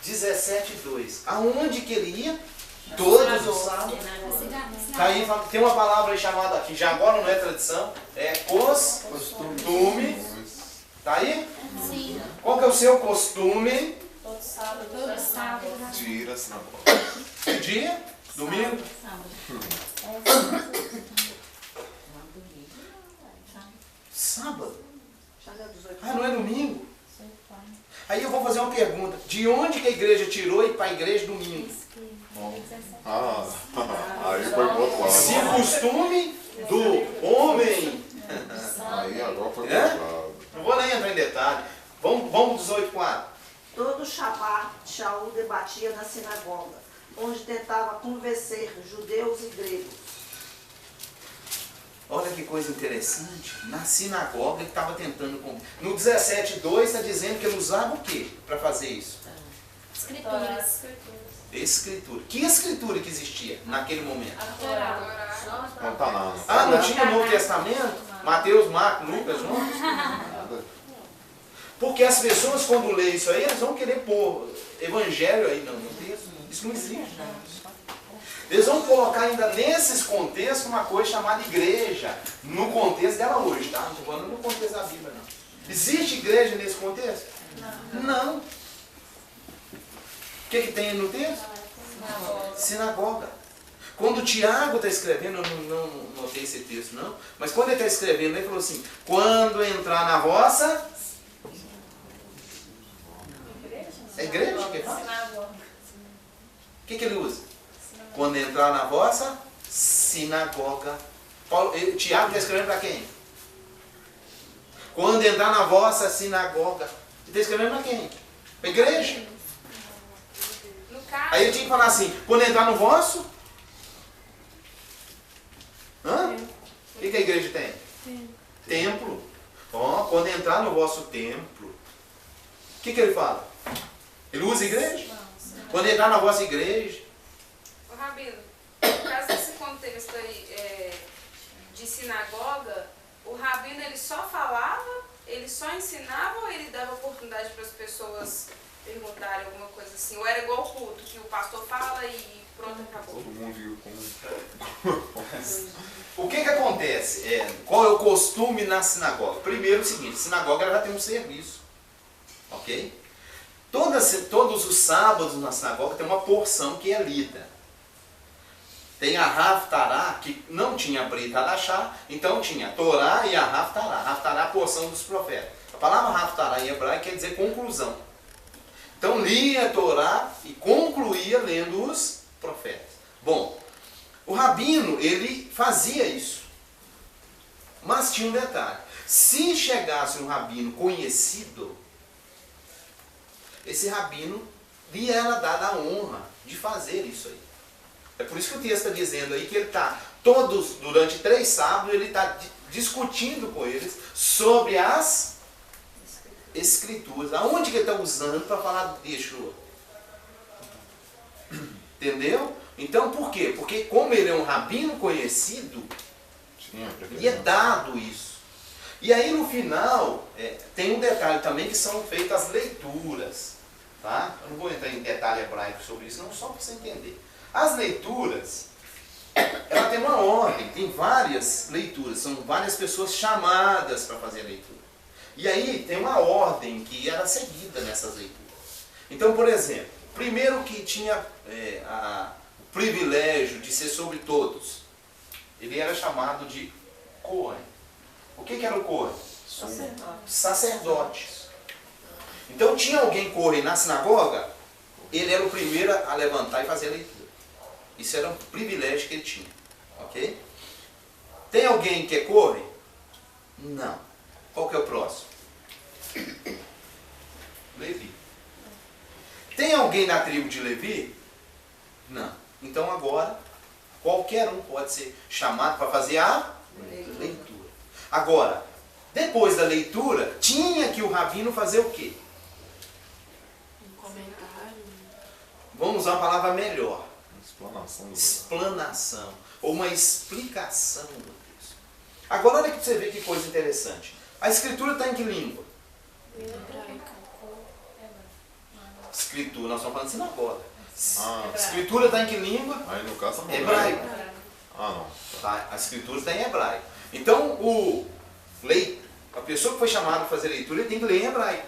17:2. Aonde que ele ia? Todos os sábados. Tá aí, tem uma palavra aí chamada, que já agora não é tradição, é costume. Tá aí?
Sim.
Qual que é o seu costume?
Todo sábado.
Todo sábado.
De ir à sinagoga.
Que dia? Domingo? Sábado? Ah, não é domingo? Aí eu vou fazer uma pergunta. De onde que a igreja tirou e para a igreja domingo?
Aí foi pro outro lado.
Se o costume do homem.
Aí agora foi pro outro lado.
Não vou nem entrar em detalhe. Vamos 18:4.
Todo Shabat, Shaul debatia na sinagoga, onde tentava convencer judeus e gregos.
Olha que coisa interessante. Na sinagoga ele estava tentando... No 17:2 está dizendo que ele usava o quê para fazer isso?
Escrituras.
Escritura. Que escritura que existia naquele momento?
Não tá nada.
Ah, não tinha Novo Testamento? Mateus, Marcos, Lucas, João? Porque as pessoas, quando leem isso aí, elas vão querer pôr evangelho aí no texto. Isso não existe. Eles vão colocar ainda nesses contextos uma coisa chamada igreja. No contexto dela hoje, tá? Não estou falando no contexto da Bíblia, não. Existe igreja nesse contexto? Não. O que tem no texto? Sinagoga. Quando o Tiago está escrevendo, eu não notei esse texto não, mas quando ele está escrevendo, ele falou assim, quando entrar na vossa... É igreja que fala? O que ele usa? Quando entrar na vossa sinagoga. Tiago está escrevendo para quem? Quando entrar na vossa sinagoga. Ele está escrevendo para quem? Para a igreja. Aí ele tinha que falar assim, quando entrar no vosso... Hã? O que a igreja tem? Templo. Ó, quando entrar no vosso templo. O que ele fala? Ele usa igreja? Quando entrar na vossa igreja.
Ô Rabino, no caso desse contexto aí de sinagoga, o Rabino ele só falava, ele só ensinava ou ele dava oportunidade para as pessoas perguntarem alguma coisa assim? Ou era igual o culto, que o pastor fala e pronto, acabou?
Todo mundo viu como...
O que acontece? Qual é o costume na sinagoga? Primeiro o seguinte, sinagoga ela já tem um serviço. Ok? Todos os sábados na sinagoga tem uma porção que é lida. Tem a Haftará, que não tinha Brit Hadashah, então tinha a Torá e a Haftará. Haftará é a porção dos profetas. A palavra Haftará em hebraico quer dizer conclusão. Então lia a Torá e concluía lendo os profetas. Bom, o rabino, ele fazia isso. Mas tinha um detalhe. Se chegasse um rabino conhecido, esse rabino lhe era dada a honra de fazer isso aí. É por isso que o texto está dizendo aí que ele está, durante 3 sábados, ele está discutindo com eles sobre as escrituras. Aonde que ele está usando para falar de Yeshua? Entendeu? Então por quê? Porque como ele é um rabino conhecido, lhe é dado isso. E aí no final, tem um detalhe também que são feitas as leituras. Tá? Eu não vou entrar em detalhe hebraico sobre isso, não, só para você entender. As leituras, ela tem uma ordem, tem várias leituras, são várias pessoas chamadas para fazer a leitura. E aí tem uma ordem que era seguida nessas leituras. Então, por exemplo, primeiro que tinha o privilégio de ser sobre todos, ele era chamado de Cohen. O que era o Cohen? Sacerdote. Então tinha alguém Cohen na sinagoga, ele era o primeiro a levantar e fazer a leitura. Isso era um privilégio que ele tinha. Ok? Tem alguém que é Cohen? Não. Qual que é o próximo? Levi. Tem alguém na tribo de Levi? Não. Então agora, qualquer um pode ser chamado para fazer a leitura. Agora, depois da leitura, tinha que o rabino fazer o quê?
Um comentário.
Vamos usar uma palavra melhor.
Explanação.
Ou uma explicação do texto. Agora olha que você vê que coisa interessante. A escritura está em que língua? Escritura, nós estamos falando de sinagoga. Escritura está em que língua?
Aí no caso não.
Hebraico.
Não.
Tá, a escritura está em hebraico. Então a pessoa que foi chamada para fazer leitura, ele tem que ler em hebraico.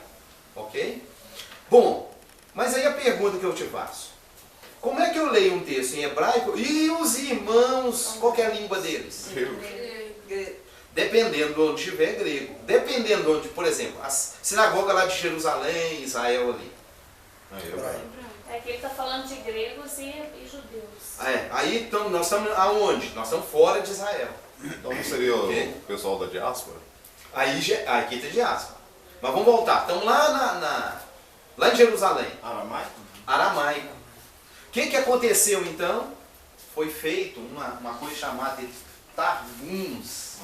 Ok? Bom, mas aí a pergunta que eu te faço. Como é que eu leio um texto em hebraico e os irmãos, qual que é a língua deles?
Grego.
Dependendo de onde estiver, grego. Dependendo de onde, por exemplo, a sinagoga lá de Jerusalém, Israel ali.
É que ele está falando de gregos e judeus.
Aí nós estamos aonde? Nós estamos fora de Israel.
Então não seria o pessoal da diáspora?
Aqui tem diáspora. Mas vamos voltar. Estamos lá em Jerusalém.
Aramaico?
Aramaico. que aconteceu então? Foi feito uma coisa chamada de Targums.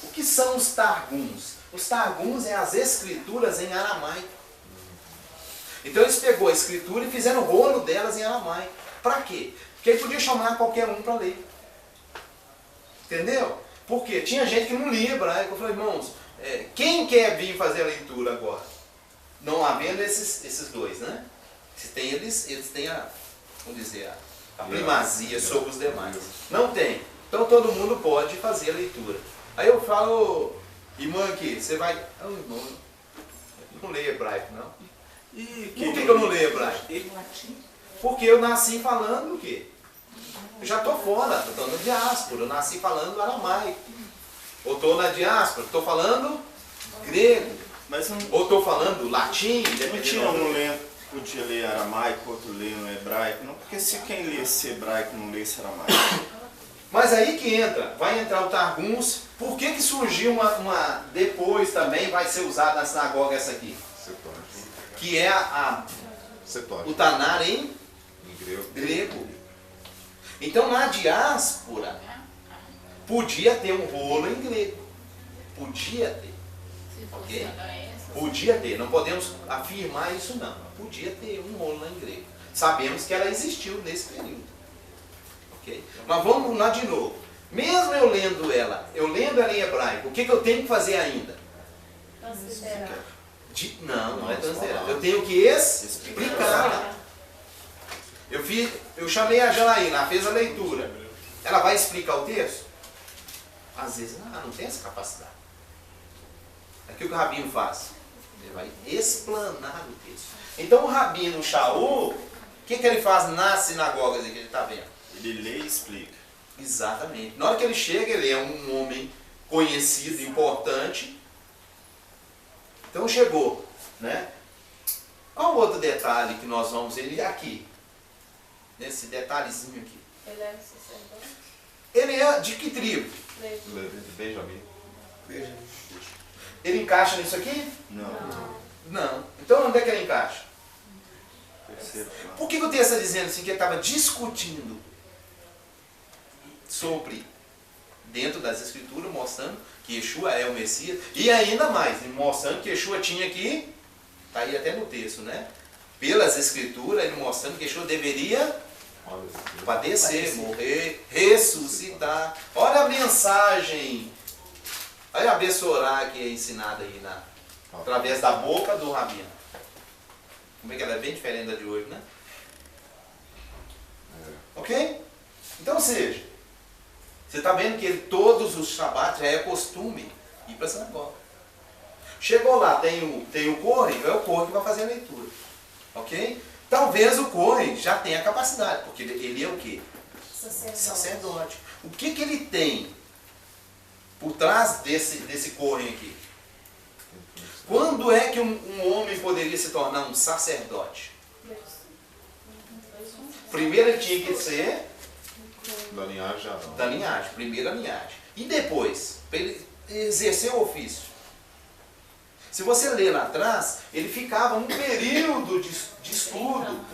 O que são os Targums? Os Targums é as escrituras em aramaico. Então eles pegou a escritura e fizeram o rolo delas em aramaico. Para quê? Porque ele podia chamar qualquer um para ler. Entendeu? Porque tinha gente que não lia hebraico. Eu falei, irmãos, quem quer vir fazer a leitura agora? Não havendo esses dois, né? Eles têm a, vamos dizer, a primazia sobre os demais. Não tem. Então todo mundo pode fazer a leitura. Aí eu falo, irmã aqui, você vai... Ah, irmão, eu não leio hebraico, não. Por que eu não leio hebraico? Porque eu nasci falando o quê? Eu já estou fora, estou na diáspora, eu nasci falando aramaico. Ou estou na diáspora, estou falando grego. Ou estou falando latim.
Não tinha podia ler aramaico, outro ler no hebraico, não, porque se quem lesse hebraico não lesse aramaico.
Mas aí que entra, vai entrar o Targums. Por que surgiu uma depois também vai ser usada na sinagoga essa aqui? Que é o Tanar em grego. Então na diáspora podia ter um rolo em grego. Podia ter. Ok? Podia ter. Não podemos afirmar isso não. Podia ter um rolo lá em grego. Sabemos que ela existiu nesse período. Ok? Mas vamos lá de novo. Mesmo eu lendo ela em hebraico, o que eu tenho que fazer ainda?
Considerar.
Não é considerar. Eu tenho que explicar. Eu chamei a Janaína, ela fez a leitura. Ela vai explicar o texto? Às vezes, não tem essa capacidade. Aqui o que o rabino faz? Ele vai explanar o texto. Então o rabino Shaul, o que ele faz nas sinagogas que ele está vendo?
Ele lê e explica.
Exatamente. Na hora que ele chega, ele é um homem conhecido, importante. Então chegou, né? Olha um outro detalhe que nós vamos ver aqui. Nesse detalhezinho aqui.
Ele é sacerdote?
Ele é de que tribo?
Benjamim.
Ele encaixa nisso aqui?
Não.
Então onde é que ele encaixa? Por que o texto está dizendo assim que ele estava discutindo sobre, dentro das escrituras, mostrando que Yeshua é o Messias, e ainda mais, mostrando que Yeshua tinha que, está aí até no texto, né? Pelas escrituras, ele mostrando que Yeshua deveria padecer, morrer, ressuscitar. Olha a mensagem, olha a Bessorá que é ensinada aí através da boca do rabino. Como é que ela é bem diferente da de hoje, né? Ok? Então, ou seja, você está vendo que todos os Shabat já é costume ir para a sinagoga. Chegou lá, tem o Kohen, é o Kohen que vai fazer a leitura. Ok? Talvez o Kohen já tenha capacidade, porque ele é o quê? Sacerdote. O que ele tem por trás desse Kohen aqui? Quando é que um homem poderia se tornar um sacerdote? Primeiro ele tinha que ser da linhagem, primeira linhagem. E depois, para ele exercer o ofício. Se você ler lá atrás, ele ficava um período de estudo.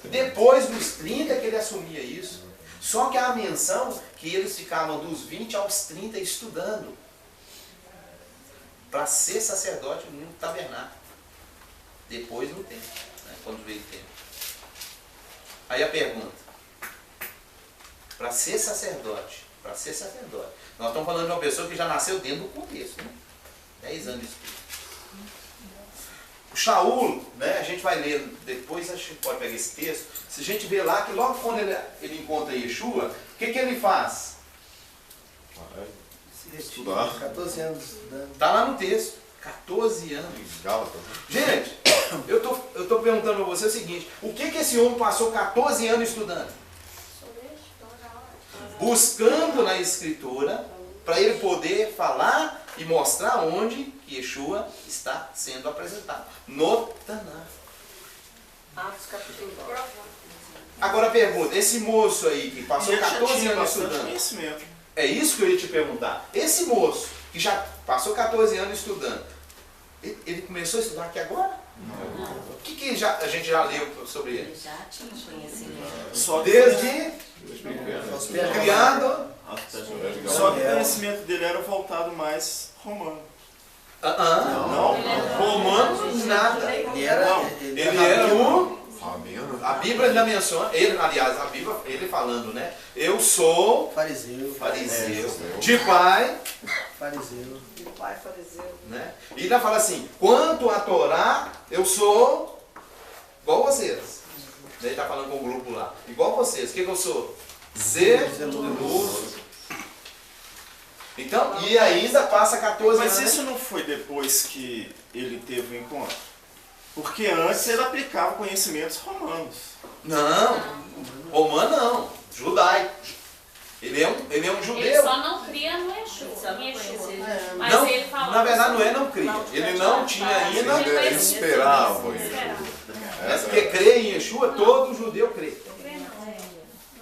Depois dos 30 que ele assumia isso. Só que há a menção que eles ficavam dos 20 aos 30 estudando. Para ser sacerdote no tabernáculo. Depois no templo, né, quando veio o templo. Aí a pergunta. Para ser sacerdote, nós estamos falando de uma pessoa que já nasceu dentro do contexto, né? 10 anos de estudo. O Shaul, né, a gente vai ler depois, a gente pode pegar esse texto. Se a gente vê lá que logo quando ele encontra Yeshua, o que ele faz?
Estudar. 14 anos estudando.
Está lá no texto. 14 anos. Gente, eu tô perguntando para você o seguinte: o que esse homem passou 14 anos estudando? Buscando na Escritura, para ele poder falar e mostrar onde que Yeshua está sendo apresentado. No Tanar.
Atos capítulo 9.
Agora pergunta, esse moço aí que passou 14 anos estudando, é isso que eu ia te perguntar. Esse moço que já passou 14 anos estudando, ele começou a estudar aqui agora? O que a gente já leu sobre ele?
Já tinha conhecimento.
Só
Desde criado.
Só que o conhecimento dele era voltado mais romano.
Não. Romano, nada. Ele era o... A Bíblia já menciona, aliás, a Bíblia, ele falando, né? Eu sou fariseu. De pai.
Fariseu. De pai fariseu.
Né? E ainda fala assim, quanto a Torá, eu sou igual vocês. Ele está falando com o grupo lá. Igual vocês. O que eu sou? Zeloso. Então, e ainda passa 14 anos.
Mas isso não foi depois que ele teve o encontro? Porque antes ele aplicava conhecimentos romanos.
Não, romano não, judaico. Ele é um judeu.
Ele só não cria no Yeshua. Mas
não,
ele falava,
na verdade não cria. Ele não tinha ainda.
Ele esperava o Yeshua.
É porque crê em Yeshua, todo judeu crê.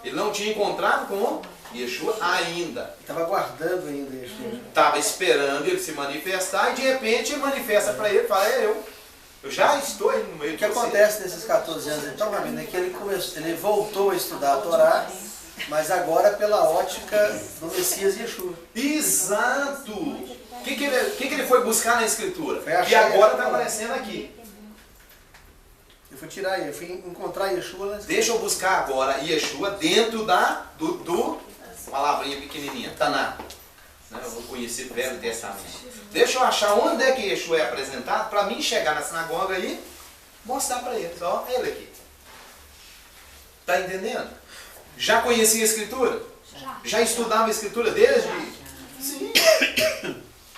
Ele não tinha encontrado com Yeshua ainda.
Estava aguardando ainda Yeshua.
Estava esperando ele se manifestar e de repente ele manifesta para ele e fala, eu já estou aí no meio
de vocês. O que acontece nesses 14 anos então, Rabino, é que ele voltou a estudar a Torá, mas agora pela ótica do Messias Yeshua.
Exato! O que ele foi buscar na Escritura? Que agora está aparecendo aqui.
Eu fui encontrar Yeshua na Escritura.
Deixa eu buscar agora Yeshua dentro do palavrinha pequenininha, Taná. Eu vou conhecer o Velho Testamento. Deixa eu achar onde é que Yeshua é apresentado para mim chegar na sinagoga e mostrar para eles. Ó, ele aqui. Está entendendo? Já conhecia a Escritura? Já estudava a Escritura desde... Sim.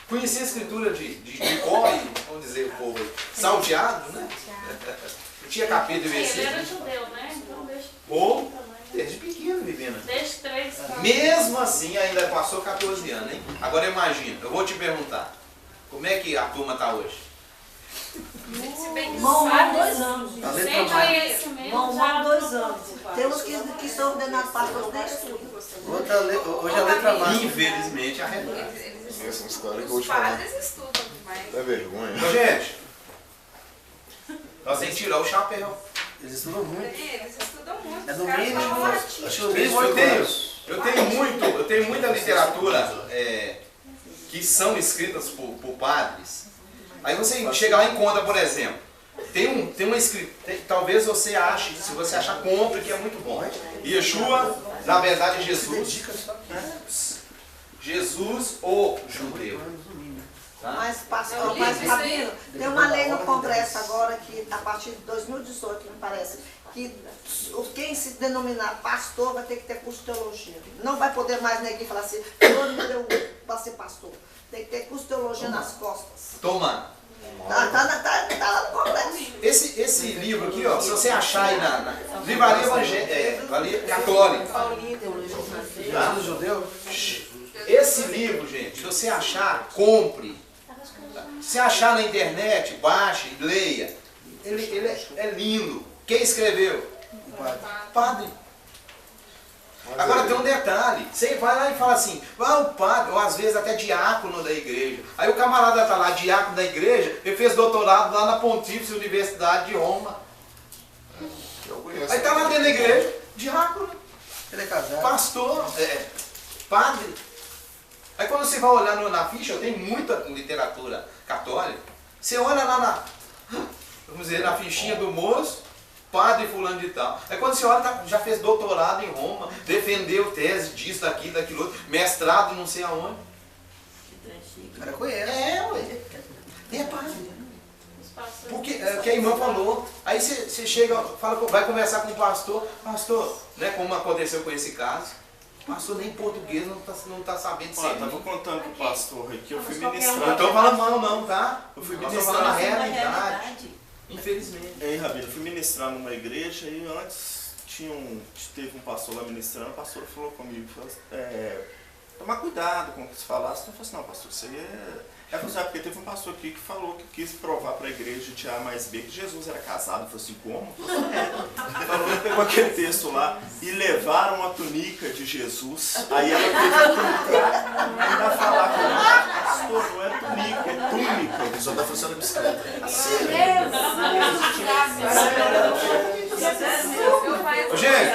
Conhecia a Escritura de cor e, vamos dizer, o povo aí, salteado, né? Não tinha capítulo e versículo.
Ele era judeu, né? Então
desde pequeno vivendo.
Desde 3 anos.
Mesmo assim, ainda passou 14 anos, hein? Agora imagina, eu vou te perguntar, como é que a turma está hoje?
Vão lá 2 anos.
Sem conhecimento.
Vão lá 2 anos. Temos que são ordenados pastores da estudo.
Hoje a letra mais.
Infelizmente, arredonda.
Os padres estudam, mas...
É vergonha.
Gente, nós temos que tirar o chapéu.
Eles estudam muito.
Eles estudam muito.
É no mínimo.
Eu tenho muita literatura que são escritas por padres. Aí você chega lá e encontra, por exemplo, tem uma escrita, talvez você ache, se você achar, compre, que é muito bom. Yeshua, na verdade, Jesus. Jesus, o judeu. Tá?
Mas, pastor, Rabino, tem uma lei no Congresso agora que, a partir de 2018, me parece, que quem se denominar pastor vai ter que ter curso de teologia. Não vai poder mais neguinho falar assim, Deus me deu para ser pastor. Tem que ter curso de teologia nas costas.
Toma.
Tá lá no Congresso.
Esse livro aqui, ó, se você achar aí na livraria evangélica, católica.
Do judeu?
Esse livro, gente, se você achar, compre. Se achar na internet, baixe, leia. Ele é lindo. Quem escreveu? Padre. Agora tem um detalhe. Você vai lá e fala assim, o padre, ou às vezes até diácono da igreja. Aí o camarada está lá, diácono da igreja, ele fez doutorado lá na Pontífice Universidade de Roma. Aí está lá dentro da igreja, diácono.
Ele é casado.
Pastor, padre. Aí quando você vai olhar na ficha, eu tenho muita literatura católica, você olha lá vamos dizer, na fichinha do moço, padre fulano de tal. Aí quando você olha, já fez doutorado em Roma, defendeu tese disso, daquilo, outro, mestrado não sei aonde.
O cara conhece.
É padre. Porque que a irmã falou, aí você chega, vai conversar com o pastor, né, como aconteceu com esse caso. Pastor nem português não tá sabendo ser.
Eu estava contando pro pastor aqui, eu fui ministrar.
Não estou falando mal não, tá? Eu fui ministrar na realidade. Infelizmente.
Aí, Rabino, eu fui ministrar numa igreja e antes teve um pastor lá ministrando, a pastora falou comigo, tomar cuidado com o que se falasse. Eu falei assim, não, pastor, isso aí Porque teve um pastor aqui que falou que quis provar para a igreja de A mais B que Jesus era casado. Eu falei assim, como? Falou, ele pegou aquele texto lá e levaram a túnica de Jesus. Aí ela teve que entrar e ainda falar com ele. Pastor, não é túnica, é túnica.
Ele só está funcionando a bicicleta.
Gente,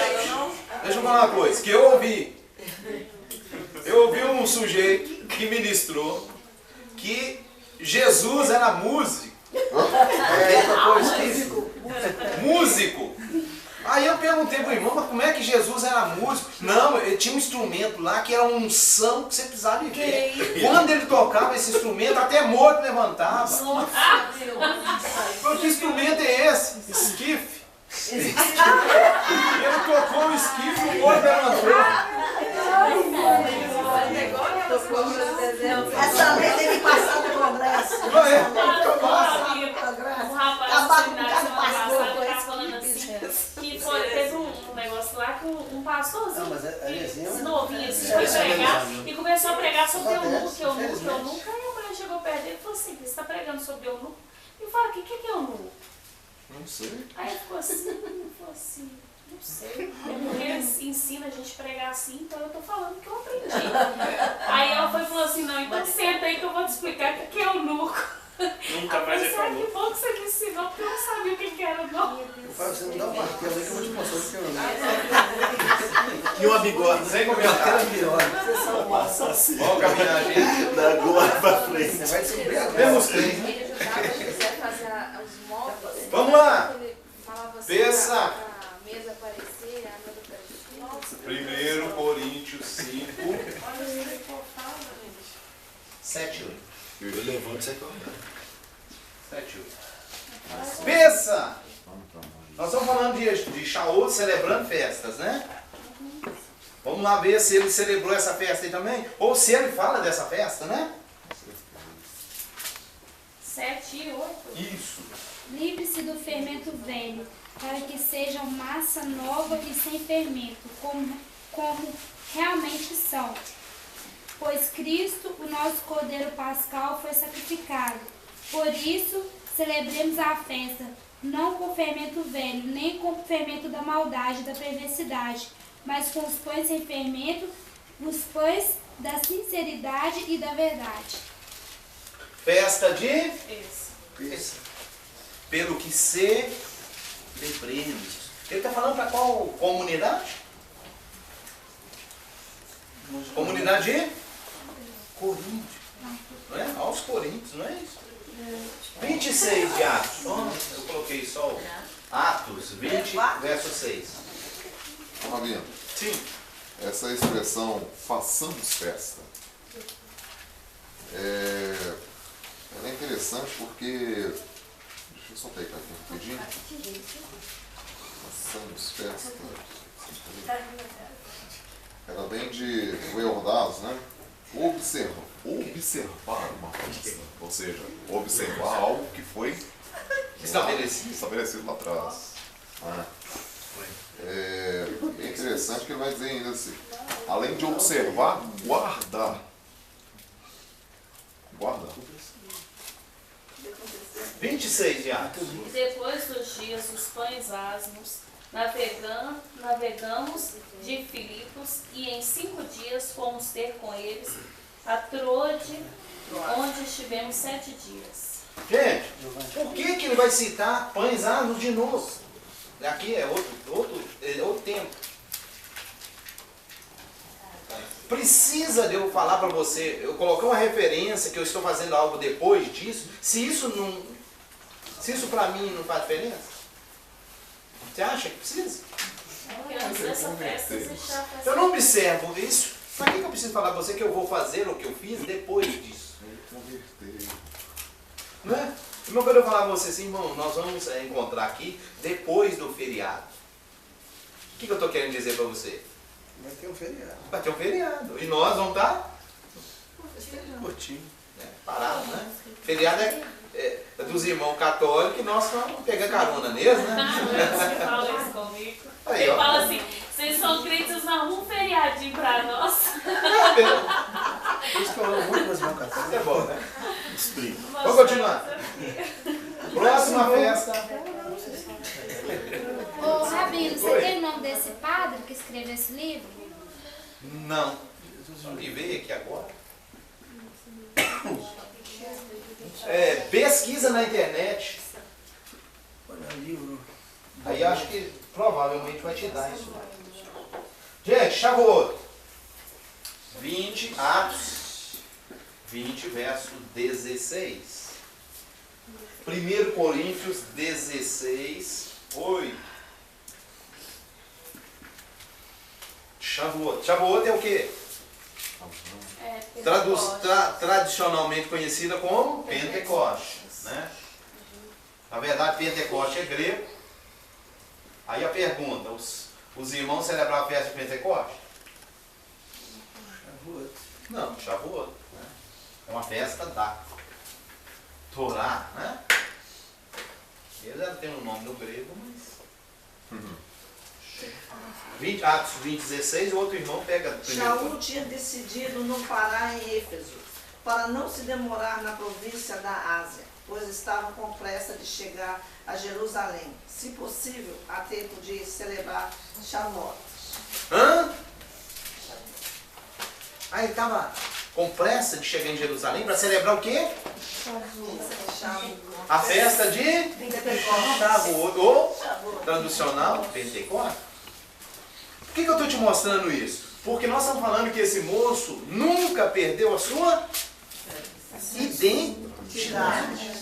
deixa eu falar uma coisa, que eu ouvi um sujeito que ministrou que Jesus era músico. Músico. Aí eu perguntei pro irmão, mas como é que Jesus era músico? Não, ele tinha um instrumento lá que era uma unção que você precisava ver. Quando ele tocava esse instrumento, até morto levantava. Que instrumento é esse? Esquife. Ele tocou o esquife e o morto levantou.
Essa lei tem que passar no Congresso.
O rapaz do seminário semana passada estava falando assim, que teve um negócio lá que um pastorzinho novinho assim, foi pregar e começou a pregar sobre eunuco, que eunuco, aí a mulher chegou perto dele e falou assim, você está pregando sobre eunuco? E fala, o que é eunuco?
Não sei.
Aí ele ficou assim, não sei. Porque ensina a gente a pregar assim, então eu tô falando que eu aprendi. Aí ela foi e falou assim, não, então senta aí que eu vou te explicar o que é eunuco.
Nunca mais ele falou.
Que bom que você me ensinou, porque eu não sabia o que era, não.
Eu falo, você me dá um martelo aí que eu vou te mostrar o que é eunuco.
E uma bigode.
Sem comentário.
Vocês são um assassino.
Vamos caminhar, gente.
Da agora pra frente.
Você vai descobrir agora.
Temos três, né?
Ele ajudava a José a fazer os móveis.
Vamos lá.
Ele falava assim,
Pensa.
a mesa aparecer, a mesa aparecer.
1 Coríntios 5.
Olha o que ele fala, gente.
7, 8.
Eu levanto e sai correndo.
7, 8. Pensa! Nós estamos falando de Shaul celebrando festas, né? Vamos lá ver se ele celebrou essa festa aí também. Ou se ele fala dessa festa, né?
7 e 8.
Isso.
Livre-se do fermento velho, para que sejam massa nova e sem fermento, como realmente são. Pois Cristo, o nosso Cordeiro Pascal, foi sacrificado. Por isso, celebremos a festa, não com fermento velho, nem com o fermento da maldade, da perversidade, mas com os pães sem fermento, os pães da sinceridade e da verdade.
Festa de? Isso. Pelo que se lembremos. Ele está falando para qual comunidade? Comunidade de Coríntios. Não é? Aos Coríntios, não é isso? 26 de Atos. Eu coloquei só o Atos 20, verso 6.
Rabino.
Sim.
Essa expressão, façamos festa, ela é interessante porque, deixa eu só pegar aqui rapidinho. Façamos festa. Ela vem de Eordazo, né? Observar uma festa. Ou seja, observar algo que foi estabelecido lá atrás. É interessante que ele vai dizer ainda assim, além de observar, guardar. Guardar.
26 de Atos.
Depois dos dias dos pães asmos, navegamos de Filipos e em 5 dias fomos ter com eles a Troade, onde estivemos 7 dias.
Gente, por que ele vai citar pães asmos de novo? Aqui é outro tempo. Precisa de eu falar para você, eu coloquei uma referência que eu estou fazendo algo depois disso, se isso para mim não faz diferença? Você acha que precisa?
Porque antes dessa festa você já faz.
Eu não observo isso. Para que eu preciso falar para você que eu vou fazer o que eu fiz depois disso? Não é? Irmão, quando eu falar para você assim, irmão, nós vamos encontrar aqui depois do feriado. O que eu estou querendo dizer para você?
Vai ter um feriado.
Vai ter um feriado. E nós vamos estar
curtindo.
Parados, né? Feriado é dos irmãos católicos e nós vamos pegar carona neles, né?
Você fala isso comigo.
Aí,
Ele
ó.
fala assim, vocês são crentes, não arrumam um feriadinho pra nós.
Por isso que eu amo muito meus irmãos católicos.
É bom, né?
Explica.
Vamos continuar. Próxima festa.
Ô, Rabino, você tem o nome desse padre que escreveu esse livro?
Não. Só me veio aqui agora. Pesquisa na internet.
Olha o livro.
Aí acho que provavelmente vai te dar isso. Gente, Shavuot. 20, Atos 20, verso 16. 1 Coríntios 16, 8. Shavuot. Shavuot é o quê? Tradicionalmente conhecida como Pentecostes, né? Na verdade, Pentecostes é grego. Aí a pergunta, os irmãos celebravam a festa de Pentecostes?
Shavuot.
Não, Shavuot. Né? É uma festa da Torá, né? Eles já tem um nome no grego, mas... 20, Atos 20, 16, o outro irmão pega...
Shaul tinha decidido não parar em Éfeso, para não se demorar na província da Ásia, pois estava com pressa de chegar a Jerusalém, se possível, a tempo de celebrar Shavuot.
Hã? Aí ele estava com pressa de chegar em Jerusalém para celebrar o quê? A festa de Shavuot, ou tradicional Pentecostes. Por que eu estou te mostrando isso? Porque nós estamos falando que esse moço nunca perdeu a sua identidade.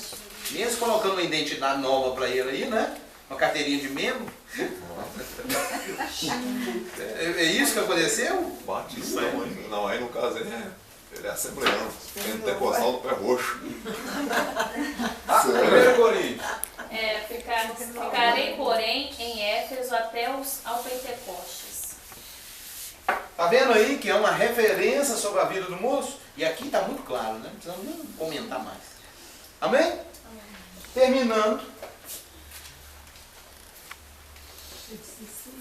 Mesmo colocando uma identidade nova para ele aí, né? Uma carteirinha de membro. É isso que aconteceu?
Batista não, aí no caso ele é assembleano, pentecostal do pé roxo.
1 Coríntios.
Ficarei, porém, em Éfeso até ao Pentecostes.
Tá vendo aí que é uma referência sobre a vida do moço? E aqui está muito claro, né? Não precisamos nem comentar mais. Amém? Amém. Terminando.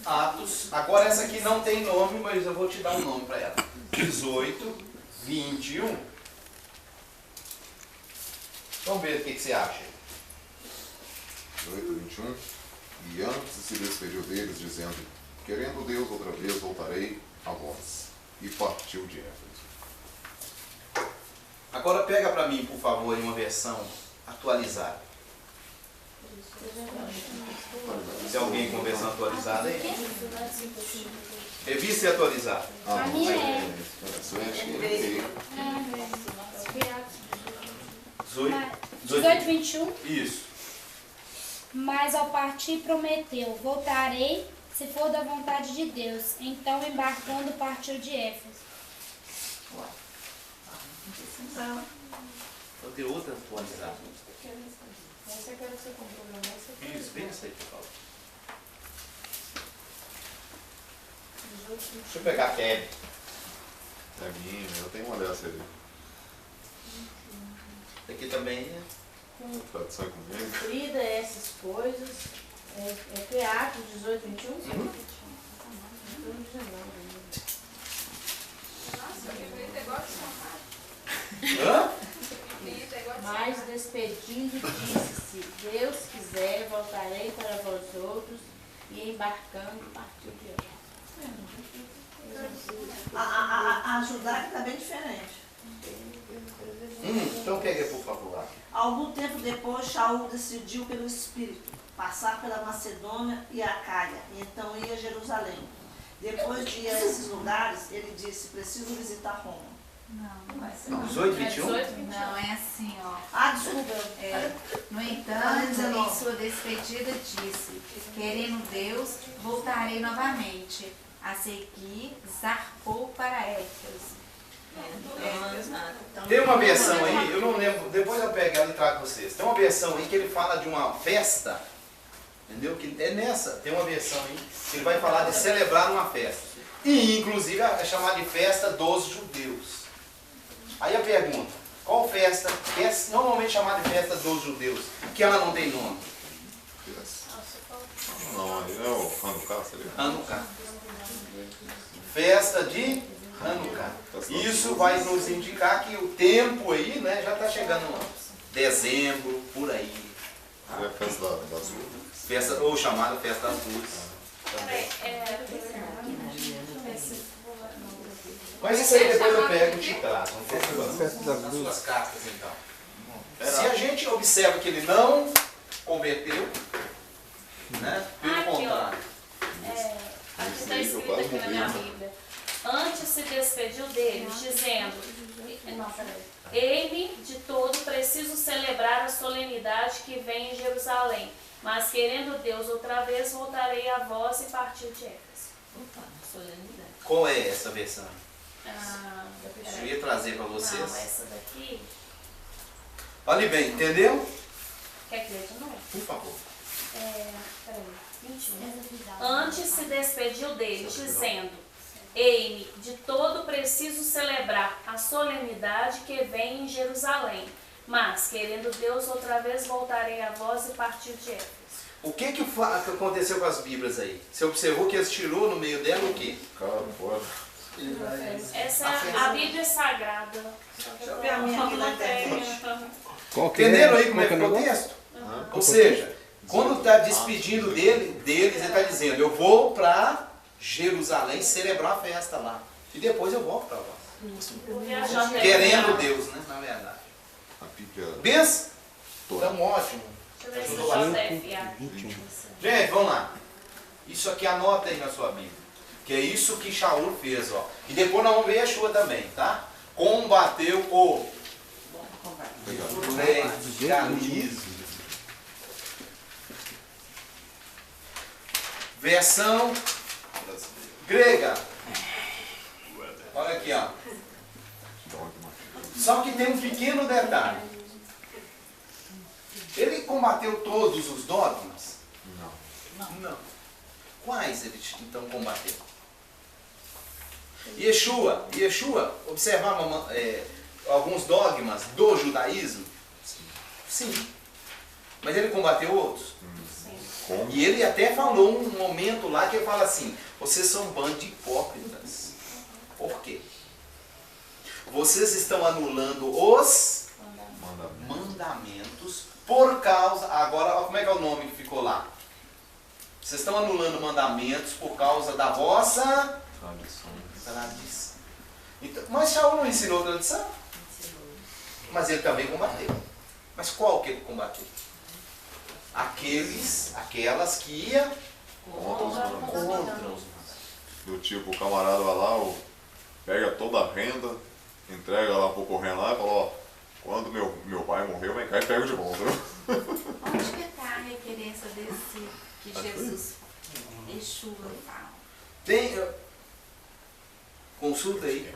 Atos. Agora essa aqui não tem nome, mas eu vou te dar um nome para ela. 18, 21. Vamos ver o que você acha.
18, 21. E antes se despediu deles, dizendo: querendo Deus, outra vez voltarei a vós. E partiu de Éfeso.
Agora pega para mim, por favor, em uma versão atualizada. Se alguém com versão atualizada aí. Revista e atualizada.
A minha é. 18, 21.
Isso.
Mas ao partir prometeu: voltarei, se for da vontade de Deus. Então, embarcando, partiu de Éfeso.
Vou ter outra atualizada.
Essa é aquela que você comprou na mesa.
Isso, bem essa aí, por favor. Deixa eu pegar a Kevin.
É minha, eu tenho uma dessa ali.
Aqui também é.
Tradição é comigo.
Cumprida essas coisas. É Atos 18, 21? Uhum.
Nossa, eu queria igual de São
Hã?
Mas despedindo, disse-se: Deus quiser, voltarei para vós outros, e embarcando, partiu de Éfeso.
A judaica está bem diferente.
Então pegue, por favor.
Algum tempo depois, Shaul decidiu pelo Espírito passar pela Macedônia e Acaia, e então ia a Jerusalém. Depois de ir a esses lugares, ele disse: preciso visitar Roma.
Não vai ser.
18, 21?
Não, é assim, ó.
Ah, desculpa.
No entanto, em sua despedida disse: querendo Deus, voltarei novamente. A seguir, zarpou para Éfeso.
Tem uma versão aí, eu não lembro, depois eu pego ela e trago vocês. Tem uma versão aí que ele fala de uma festa, entendeu? Que é nessa, tem uma versão aí que ele vai falar de celebrar uma festa. E inclusive é chamada de festa dos judeus. Aí a pergunta, qual festa que é normalmente chamada de festa dos judeus? Que ela não tem nome.
Não, aí é o Hanukkah, seria?
Hanukkah. Festa de Hanukkah. Isso vai nos indicar que o tempo aí, né, já está chegando dezembro, por aí.
É a festa das luzes.
Festa, ou chamada Festa das Luzes. Também. Mas isso aí depois eu pego e te trago. Nas suas cartas, então. Se a gente observa que ele não converteu, né? Pelo contrário.
Aqui está escrito aqui na minha Bíblia. Antes se despediu deles, dizendo: Eis-me de todo preciso celebrar a solenidade que vem em Jerusalém. Mas querendo Deus outra vez, voltarei a vós e partiu de Éfeso.
Qual é essa versão? Eu ia trazer para vocês.
Não, essa daqui.
Olhe bem, entendeu?
Quer que leia de novo?
Por favor.
Peraí, 21. Antes se despediu deles, dizendo: Eis-me de todo preciso celebrar a solenidade que vem em Jerusalém. Mas, querendo Deus, outra vez voltarei a vós e partiu de Éfeso.
O que aconteceu com as Bíblias aí? Você observou que eles tirou no meio dela o quê?
Cara, fora.
Essa é a Bíblia Sagrada.
Deixa eu ver a minha aqui na internet.
Entenderam aí como é que é o texto? Ou seja, quando está despedindo deles, ele está dizendo: eu vou para Jerusalém celebrar a festa lá. E depois eu volto para lá. Querendo Deus, né? Na verdade. Benção? Então, ótimo.
Deixa eu ver se eu posso enfiar.
Gente, vamos lá. Isso aqui anota aí na sua Bíblia. Que é isso que Shaul fez, ó. E depois nós vamos ver Yeshua também, tá? Combateu o legalismo. Versão grega. Olha aqui, ó. Só que tem um pequeno detalhe. Ele combateu todos os dogmas? Não. Quais ele então combateu? Yeshua observava alguns dogmas do judaísmo? Sim. Mas ele combateu outros? Sim. E ele até falou um momento lá que ele fala assim: vocês são um bando de hipócritas. Por quê? Vocês estão anulando os mandamentos por causa... Agora, como é que é o nome que ficou lá? Vocês estão anulando mandamentos por causa da vossa tradição. Então, mas Shaul não ensinou tradição? Mas ele também combateu. Mas qual que ele combateu? Aquelas que iam contra os mandamentos.
Do tipo, o camarada vai lá, pega toda a renda, entrega lá pro correndo lá e fala: ó, quando meu pai morreu, vem cá e pega de volta.
Onde que está a referência desse que Jesus, Yeshua, fala?
Tem... Consulta aí.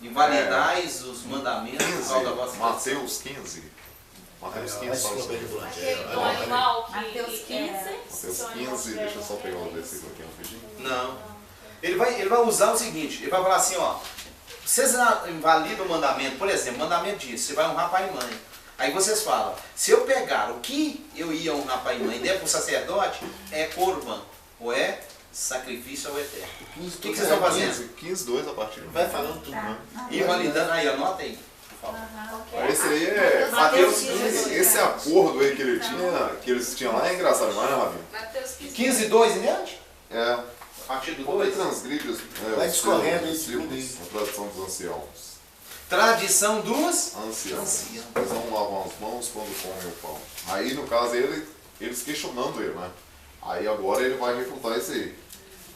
Invalidais os mandamentos por causa da vossa
Mateus 15. Mateus 15 fala isso.
Mateus 15.
Mateus 15, deixa eu só pegar o versículo aqui rapidinho.
Não. Ele vai usar o seguinte: ele vai falar assim, ó. Vocês invalidam o mandamento, por exemplo, o mandamento diz: você vai honrar pai e mãe. Aí vocês falam: se eu pegar o que eu ia honrar pai e mãe e der para o sacerdote, é corban, ou é sacrifício ao eterno. O que vocês estão fazendo?
15:2 a partir.
Vai falando tudo, né?
Invalidando, aí anota aí, por favor.
Esse aí é Mateus 15. Esse acordo aí que eles tinham lá é engraçado, não é, Rabi?
Mateus
15:2 em diante?
É.
A partir do
Quando
2.
ele transgride
vai discorrendo
isso, a tradição dos anciãos.
Tradição dos
anciãos. Eles não lavam as mãos quando comem o pão. Aí, no caso, eles questionando ele, né? Aí agora ele vai refutar isso aí.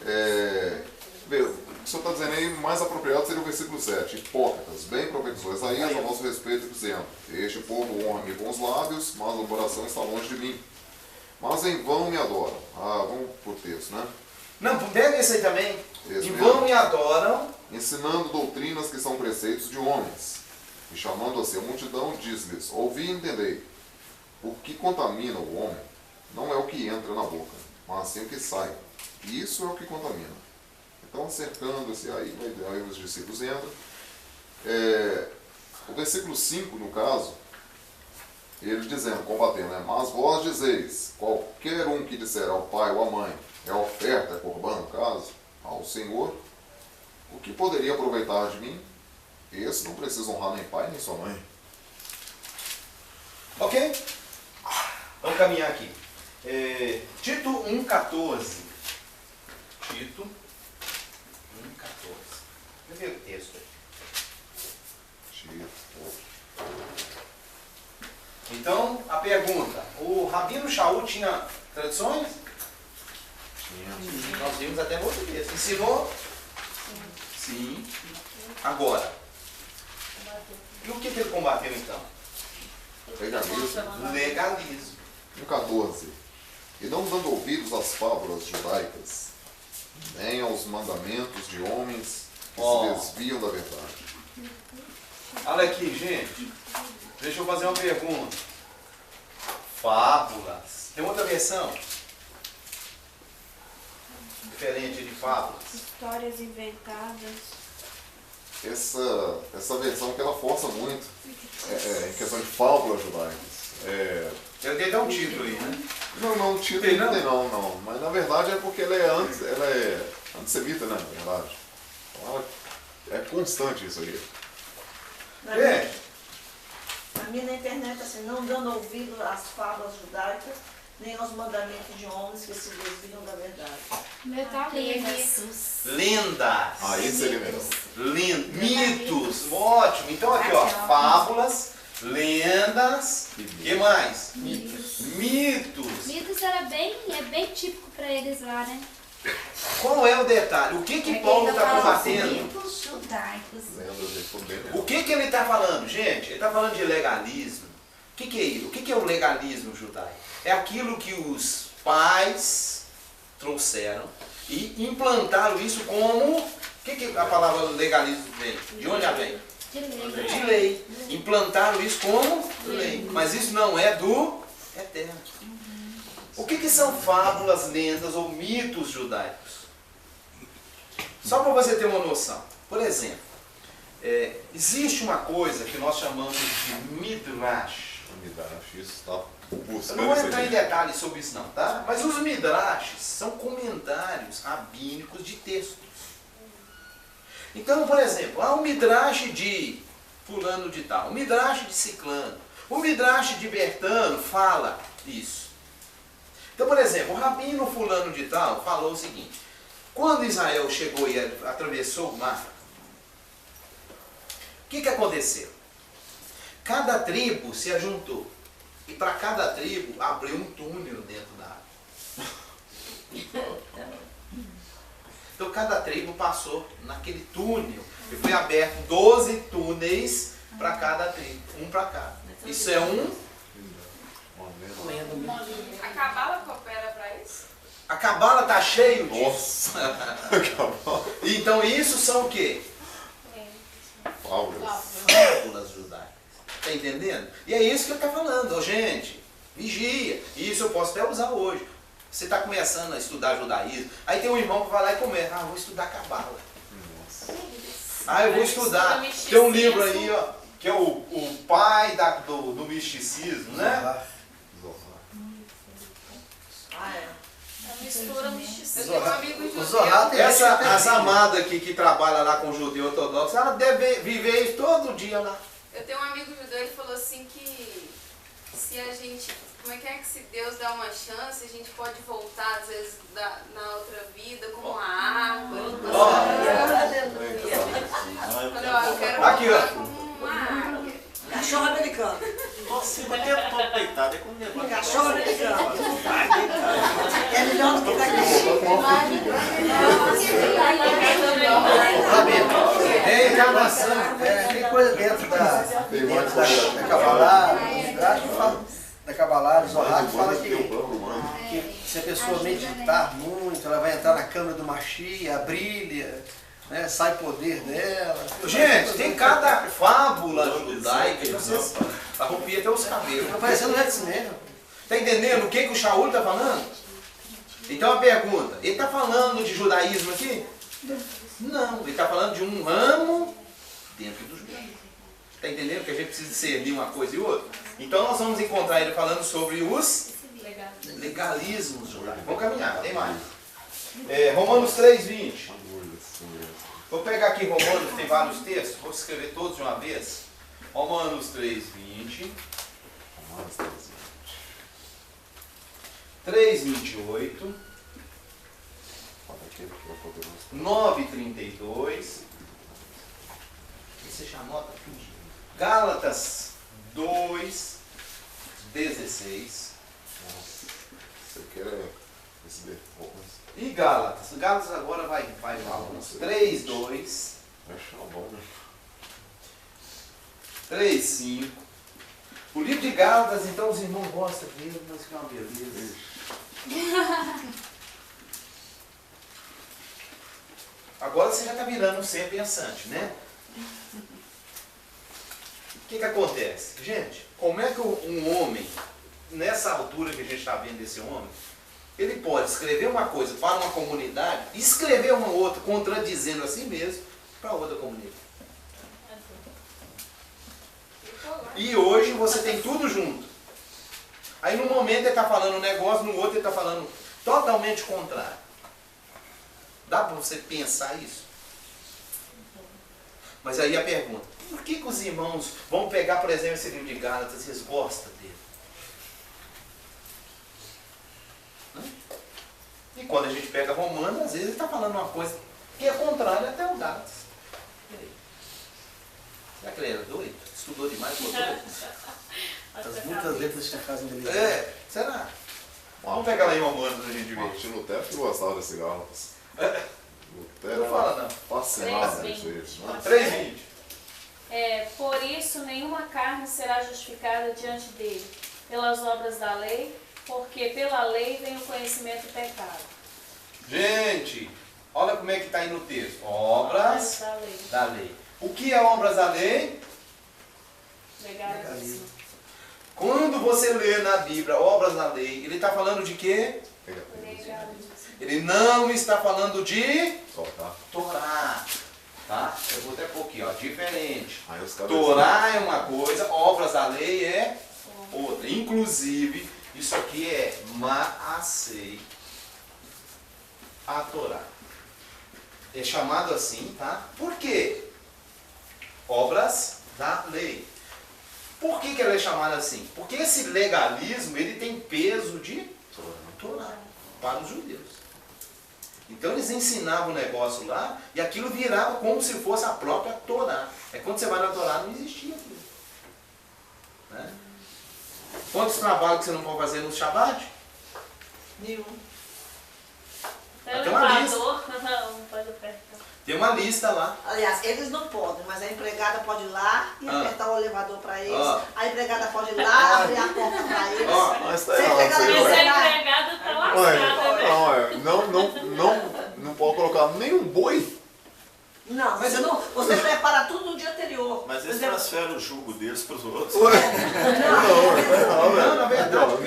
O que o senhor está dizendo aí, mais apropriado seria o versículo 7. Hipócritas, bem profetizou Isaías a vosso respeito, dizendo: este povo honra-me com os lábios, mas o coração está longe de mim. Mas em vão me adoram. Vamos pro texto, né?
Não, pega esse aí também.
Esse
em vão me adoram,
ensinando doutrinas que são preceitos de homens. E chamando assim a multidão, diz-lhes: ouvi e entendei. O que contamina o homem não é o que entra na boca, mas sim o que sai. E isso é o que contamina. Então, cercando-se aí os discípulos entram. O versículo 5, no caso, ele dizendo, combatendo, né? Mas vós dizeis, qualquer um que disser ao pai ou à mãe, é oferta, é corbã, no caso, ao Senhor, o que poderia aproveitar de mim? Esse não precisa honrar nem pai nem sua mãe.
Ok? Vamos caminhar aqui. Tito 1,14. Tito 1,14. Primeiro texto aí. Então, a pergunta. O Rabino Shaul tinha tradições? Tinha. Nós vimos até no outro texto. Ensinou? Sim. Agora. E o que ele combateu então? Legalismo.
1,14. E não dando ouvidos às fábulas judaicas, nem aos mandamentos de homens que se desviam da verdade.
Olha aqui, gente. Deixa eu fazer uma pergunta. Fábulas. Tem outra versão? Diferente de fábulas.
Histórias inventadas.
Essa versão que ela força muito em questão de fábulas judaicas.
Eu dei dar um título aí, né?
Não, título não tem não. Mas na verdade é porque ela é antissemita, né? Na verdade. Então é constante isso aí.
A minha na internet assim, não dando ouvido às fábulas judaicas, nem aos mandamentos de homens que se desviam da verdade.
Lendas.
Aí seria melhor.
Mitos. Ótimo. Então aqui, ó. Fábulas, lendas. O que mais? Mitos.
Mitos era bem típico para eles lá, né?
Qual é o detalhe? O que Paulo está combatendo?
Mitos judaicos.
O que ele está falando, gente? Ele está falando de legalismo. O que é isso? O que é o legalismo judaico? É aquilo que os pais trouxeram e implantaram isso como... O que a palavra legalismo vem? De onde ela vem? De lei. Implantaram isso como lei. Mas isso não é do eterno. O que são fábulas, lendas ou mitos judaicos? Só para você ter uma noção. Por exemplo, existe uma coisa que nós chamamos de midrash.
Isso tá
eu não vou entrar em detalhes sobre isso não, tá? Mas os midrashes são comentários rabínicos de textos. Então, por exemplo, há um midrash de fulano de tal, um midrash de ciclano, o midrash de Bertano fala isso. Então, por exemplo, o rabino fulano de tal falou o seguinte: quando Israel chegou e atravessou o mar, o que aconteceu? Cada tribo se ajuntou. E para cada tribo abriu um túnel dentro da água. Então cada tribo passou naquele túnel. E foi aberto 12 túneis para cada tribo. Um para cada. Isso é
A Cabala coopera para isso?
A Cabala está cheio disso. Então isso são o quê? Fábulas judaicas. Está entendendo? E é isso que ele está falando. Oh, gente, vigia. E isso eu posso até usar hoje. Você está começando a estudar judaísmo. Aí tem um irmão que vai lá e começa. Vou estudar Cabala. Eu vou estudar. Tem um livro aí, ó, que é o pai do misticismo, né?
Mistura misticismo.
As amadas aqui que trabalham lá com o judeu ortodoxo, ela deve viver isso todo dia lá.
Eu tenho um amigo judeu, ele falou assim que se a gente, como é que se Deus dá uma chance, a gente pode voltar às vezes na outra vida como uma árvore. Eu quero voltar como uma árvore.
Cachorro americano.
Nossa, mas tem todo deitado, é como levar.
Cachorro americano. É melhor do que
Reencarnação. Tem coisa dentro da Cabalá, da Cabalá, do Zohar, que fala que se a pessoa meditar muito, ela vai entrar na câmara do Mashiach, brilha, né, sai poder dela.
Gente, tem cada fábula judaica que vocês arrupia até os cabelos.
Tá parecendo X-Men.
Tá entendendo o que o Shaul está falando? Então a pergunta, ele está falando de judaísmo aqui? Não, ele está falando de um ramo dentro do judaísmo. Está entendendo que a gente precisa discernir uma coisa e outra? Então nós vamos encontrar ele falando sobre os legalismos judaicos. Vamos caminhar, tem mais. Romanos 3:20. Vou pegar aqui Romanos, tem vários textos, vou escrever todos de uma vez. Romanos 3:20. 3:28. 9:32. Você já anota tudo. Gálatas 2:16.
Você quer esse
e Gálatas. Gálatas agora vai Romanos 3:2. 3:5. O livro de Gálatas, então os irmãos gostam dele, mas que é uma beleza. Agora você já está virando um ser pensante, né? O que acontece? Gente, como é que um homem, nessa altura que a gente está vendo desse homem, ele pode escrever uma coisa para uma comunidade e escrever uma outra, contradizendo a si mesmo, para outra comunidade. E hoje você tem tudo junto. Aí no momento ele está falando um negócio, no outro ele está falando totalmente contrário. Dá para você pensar isso? Mas aí a pergunta, por que os irmãos vão pegar, por exemplo, esse livro de Gálatas e eles gostam dele? E quando a gente pega Romanos, às vezes ele está falando uma coisa que é contrária até o Gálatas. Será que ele era doido? Estudou demais?
As muitas letras que fazem dele.
Será? Vamos pegar lá em Romanos pra gente ver.
Martinho Lutero que gostava desse Gálatas. Lutero
não fala não.
Fascinado nisso aí.
3:20. Por isso nenhuma carne será justificada diante dele, pelas obras da lei, porque pela lei vem o conhecimento do pecado.
Gente, olha como é que está aí no texto. Obras da lei. O que é obras da lei?
Legalismo.
Quando você lê na Bíblia obras da lei, ele está falando de quê?
Legalismo.
Ele não está falando de
Torá.
Tá? Eu vou até pôr aqui, ó, diferente. Torá é uma coisa, obras da lei é outra. Inclusive, isso aqui é Maasei a Torá. É chamado assim, tá? Por quê? Obras da lei. Por que ela é chamada assim? Porque esse legalismo, ele tem peso de Torá para os judeus. Então eles ensinavam o negócio lá e aquilo virava como se fosse a própria Torá. Quando você vai na Torá não existia aquilo. Né? Quantos trabalhos que você não pode fazer no Shabbat? Nenhum. Tem uma lista.
Não pode apertar.
Tem uma lista lá.
Aliás, eles não podem, mas a empregada pode ir lá e apertar o elevador para eles. A empregada pode ir lá, abrir a porta para eles.
Mas tá errado.
Mas a empregada está lascada, né?
Não pode colocar nenhum boi.
Não, mas você prepara tudo no dia anterior.
Mas eles transferem o jugo deles para os outros.
Não, na verdade,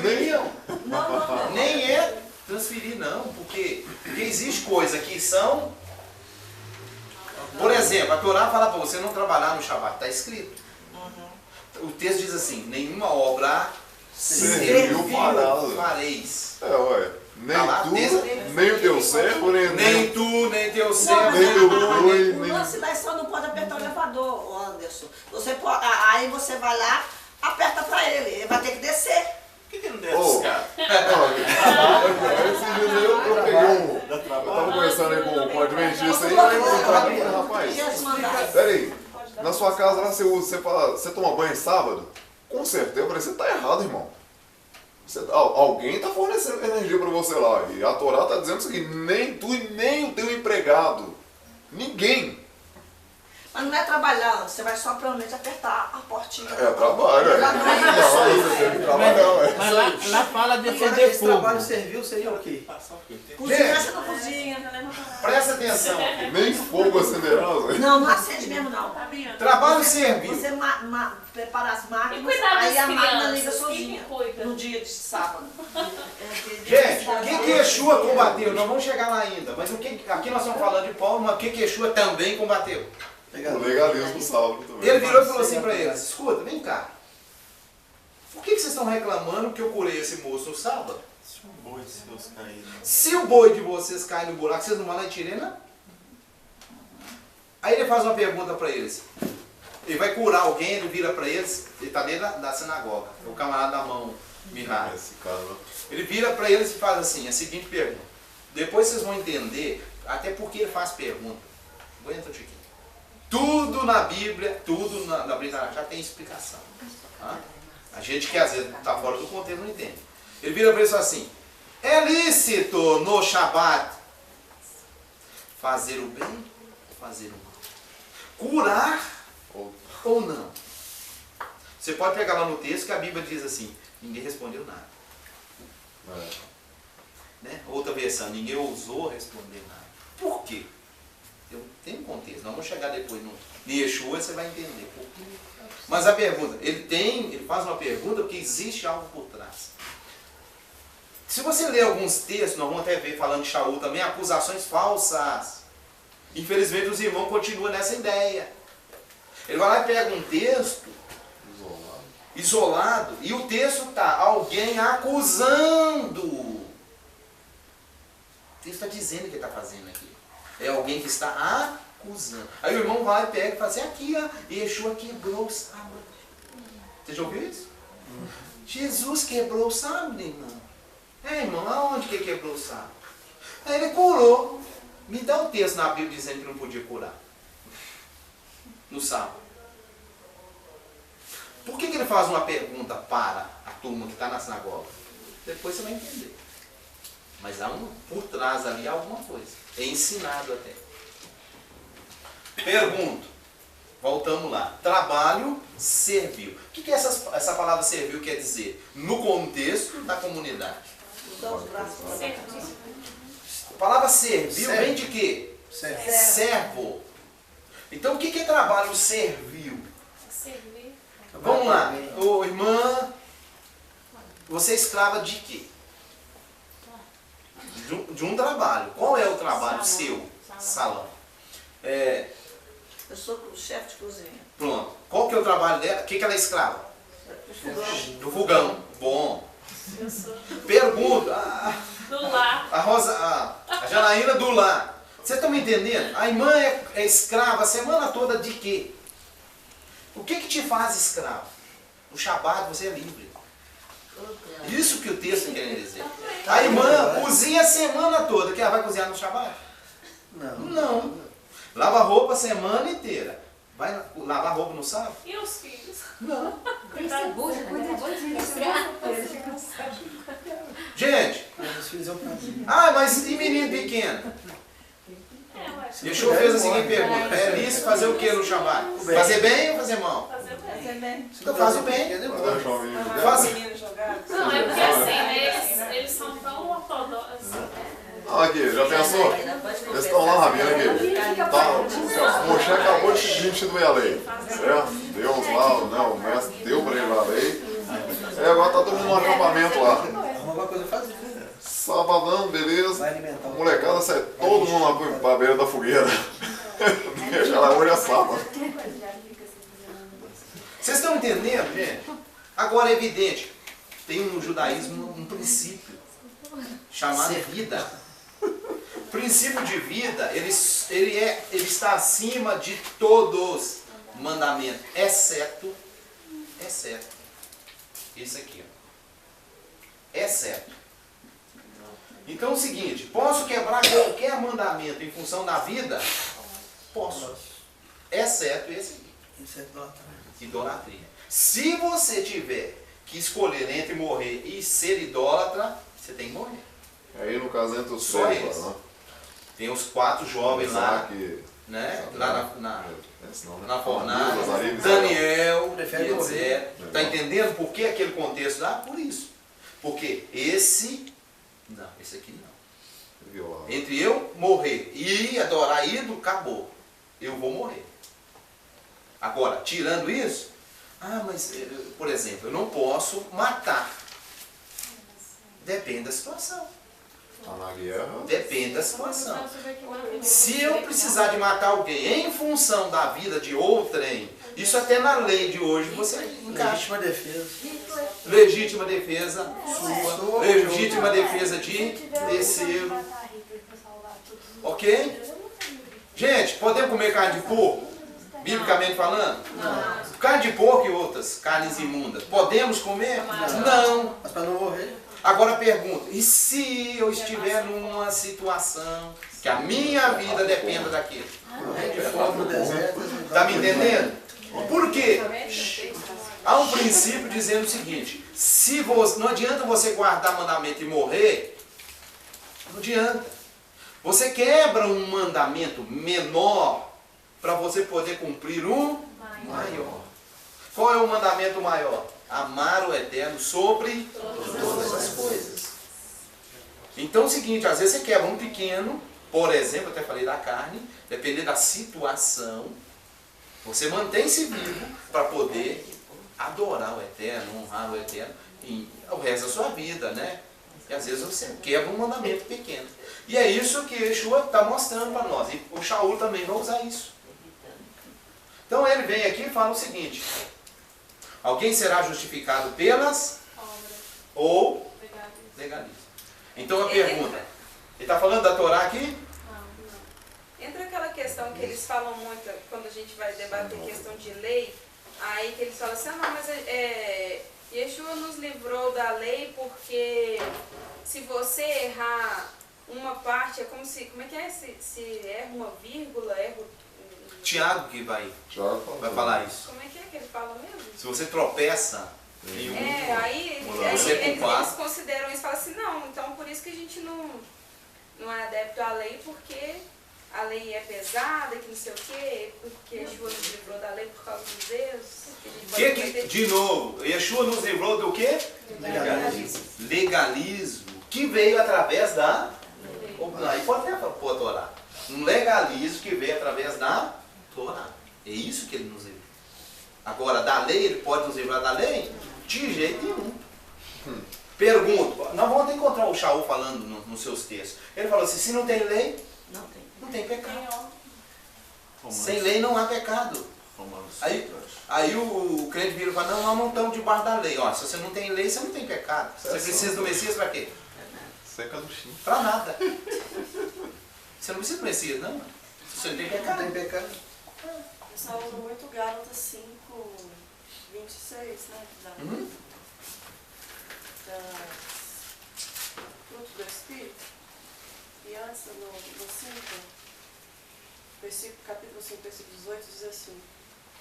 nem é transferir, não. Porque existe coisa que são... Por exemplo, a Torá fala para você não trabalhar no Shabat, está escrito. O texto diz assim, nenhuma obra serviu fareis.
Nem o teu servo,
nem tu, nem teu servo,
nem teu boi. O lance daí só não pode apertar o elevador, Anderson. Aí você vai lá, aperta para ele, ele vai ter que descer.
Por que não desce esse cara?
Eu tava conversando aí com o adventista aí, rapaz, peraí, na sua casa lá você toma banho sábado? Com certeza, eu falei, você tá errado, irmão. Alguém tá fornecendo energia para você lá. E a Torá tá dizendo o seguinte, nem tu e nem o teu empregado. Ninguém.
Mas não é trabalhar, você vai só provavelmente apertar a portinha.
Trabalho,
Mas lá fala de acender fogo. O trabalho serviu, seria o quê?
Cozinhar, você não cozinha.
Presta atenção.
Nem fogo acenderá.
Não acende mesmo não.
Trabalho serviu.
Você prepara as máquinas,
aí
a máquina liga sozinha. No dia de sábado.
Gente, o que Yeshua combateu? Nós vamos chegar lá ainda. Mas aqui nós estamos falando de Paulo, mas o que Yeshua também combateu?
O legalismo salvo também.
Ele virou e falou assim para eles: escuta, vem cá. Por que vocês estão reclamando que eu curei esse moço no sábado? Se o boi de vocês cair no buraco, vocês não vão lá e tirem, não? Aí ele faz uma pergunta para eles. Ele vai curar alguém, ele vira para eles, ele está dentro da sinagoga, o camarada da mão mirrada. Ele vira para eles e faz assim, a seguinte pergunta. Depois vocês vão entender, até porque ele faz pergunta. Aguenta um tiquinho. Tudo na Bíblia, tudo na Bíblia já tem explicação. Tá? A gente que às vezes está fora do contexto não entende. Ele vira para eles e fala assim, é lícito no Shabat fazer o bem ou fazer o mal? Curar ou não? Você pode pegar lá no texto que a Bíblia diz assim, ninguém respondeu nada. Né? Outra versão, ninguém ousou responder nada. Por quê? Tem um contexto, nós vamos chegar depois no Yeshua, você vai entender por quê. Mas a pergunta, ele faz uma pergunta porque existe algo por trás. Se você ler alguns textos, nós vamos até ver falando de Shaul também, acusações falsas. Infelizmente os irmãos continuam nessa ideia. Ele vai lá e pega um texto isolado e o texto está alguém acusando. O texto está dizendo o que ele está fazendo aqui. É alguém que está acusando. Aí o irmão vai e pega e fala assim, aqui ó, Yeshua quebrou o sábado. Você já ouviu isso? Jesus quebrou o sábado, irmão. Irmão, aonde que ele quebrou o sábado? Aí ele curou. Me dá um texto na Bíblia dizendo que não podia curar. No sábado. Por que ele faz uma pergunta para a turma que está na sinagoga? Depois você vai entender. Mas há por trás ali alguma coisa. É ensinado até. Pergunto. Voltamos lá. Trabalho servil. O que essa palavra servil quer dizer? No contexto da comunidade. A palavra servil vem de quê? Servo. Então o que é trabalho servil? Vamos lá. Ô, irmã, você é escrava de quê? De um trabalho. Qual é o trabalho seu? Salão.
Eu sou chefe de cozinha.
Pronto. Qual que é o trabalho dela? O que ela é escrava? Do fogão. Bom. Pergunta.
Do lar.
A Janaína do lar. Vocês estão me entendendo? A irmã é escrava a semana toda de quê? O que te faz escravo? No Shabat você é livre. Isso que o texto está querendo dizer. A irmã cozinha a semana toda. Que ela vai cozinhar no Shabat? Não. Lava roupa a semana inteira. Vai lavar roupa no sábado?
E os filhos?
Não.
Gente.
Mas e menino pequeno? Deixa eu fazer a seguinte pergunta. É lícito fazer o que no Shabat? Fazer bem ou fazer mal?
Fazer bem.
Então faz o bem.
Não, é porque assim, eles são tão ortodoxos.
Aqui, já pensou? Eles estão lá, Rabino, aqui. O Moshe acabou de instituir a lei. Certo? Deus lá, o mestre deu para ele a lei. Agora tá todo mundo no acampamento lá.
Alguma coisa fazer.
Sabadão, beleza. A molecada sai todo mundo lá pra beira da fogueira. Deixa lá, hoje é sábado.
Vocês estão entendendo, gente? Agora é evidente. Tem no judaísmo um princípio chamado vida. O princípio de vida, ele está acima de todos os mandamentos, exceto esse aqui. Exceto. Então é o seguinte, posso quebrar qualquer mandamento em função da vida? Posso. Exceto esse aqui.
Isso é idolatria.
Idolatria. Se você tiver que escolher entre morrer e ser idólatra, você tem que morrer.
Aí no caso entra os
só esse. Né? Tem os 4 jovens lá, né? Lá na fornalha, Daniel, etc. Está entendendo por que aquele contexto lá? Por isso. Porque esse aqui não. Entre eu morrer e adorar ídolo, acabou. Eu vou morrer. Agora, tirando isso, mas, por exemplo, eu não posso matar. Depende da situação.
Tá na guerra.
Depende da situação. Se eu precisar de matar alguém em função da vida de outrem, isso até na lei de hoje você encaixa.
Legítima defesa.
Legítima defesa sua, legítima defesa de terceiro. Ok? Gente, podemos comer carne de porco? Biblicamente falando? Não. Carne de porco e outras carnes imundas. Podemos comer? Não.
Mas para não morrer.
Agora pergunta, e se eu estiver numa situação que a minha vida dependa daquilo? Está me entendendo? Por quê? Há um princípio dizendo o seguinte, se você, não adianta você guardar mandamento e morrer, não adianta. Você quebra um mandamento menor para você poder cumprir um maior. Qual é o mandamento maior? Amar o Eterno sobre todas as coisas. Então é o seguinte, às vezes você quebra um pequeno, por exemplo, até falei da carne, dependendo da situação, você mantém-se vivo para poder adorar o Eterno, honrar o Eterno e o resto da sua vida, né? E às vezes você quebra um mandamento pequeno. E é isso que Yeshua está mostrando para nós. E o Shaul também vai usar isso. Então ele vem aqui e fala o seguinte: alguém será justificado pelas ou legalismo. Então a pergunta, ele está falando da Torá aqui?
Não. Entra aquela questão que eles falam muito, quando a gente vai debater questão de lei, aí que eles falam assim, não, mas Yeshua nos livrou da lei porque se você errar uma parte, é como se, como é que é? Se erra uma vírgula, erra...
Tiago que vai falar isso.
Como é que ele fala mesmo?
Se você tropeça em um...
aí eles consideram isso e falam assim, não, então por isso que a gente não é adepto à lei, porque a lei é pesada, que não sei o quê, porque Yeshua nos livrou da lei por causa dos erros.
De novo, Yeshua nos livrou do quê? Legalismo. Que veio através da... Aí pode até pôr a Torá. Um legalismo que veio através da Torá. É isso que ele nos livrou. Agora, da lei, ele pode nos livrar da lei? De jeito nenhum. Pergunto, nós vamos encontrar o Shaul falando nos seus textos. Ele falou assim, se não tem lei, não tem pecado. Sem lei não há pecado. Aí o crente vira e fala, não, nós não estamos debaixo da lei. Ó, se você não tem lei, você não tem pecado. Você precisa do Messias para quê?
Seca no chão.
Para nada. Você não precisa do Messias, não. Você não tem pecado.
Não tem pecado.
O pessoal usa muito Gálatas 5, 26, né? Fruto do Espírito. E antes, no 5, capítulo 5, versículo 18, diz assim,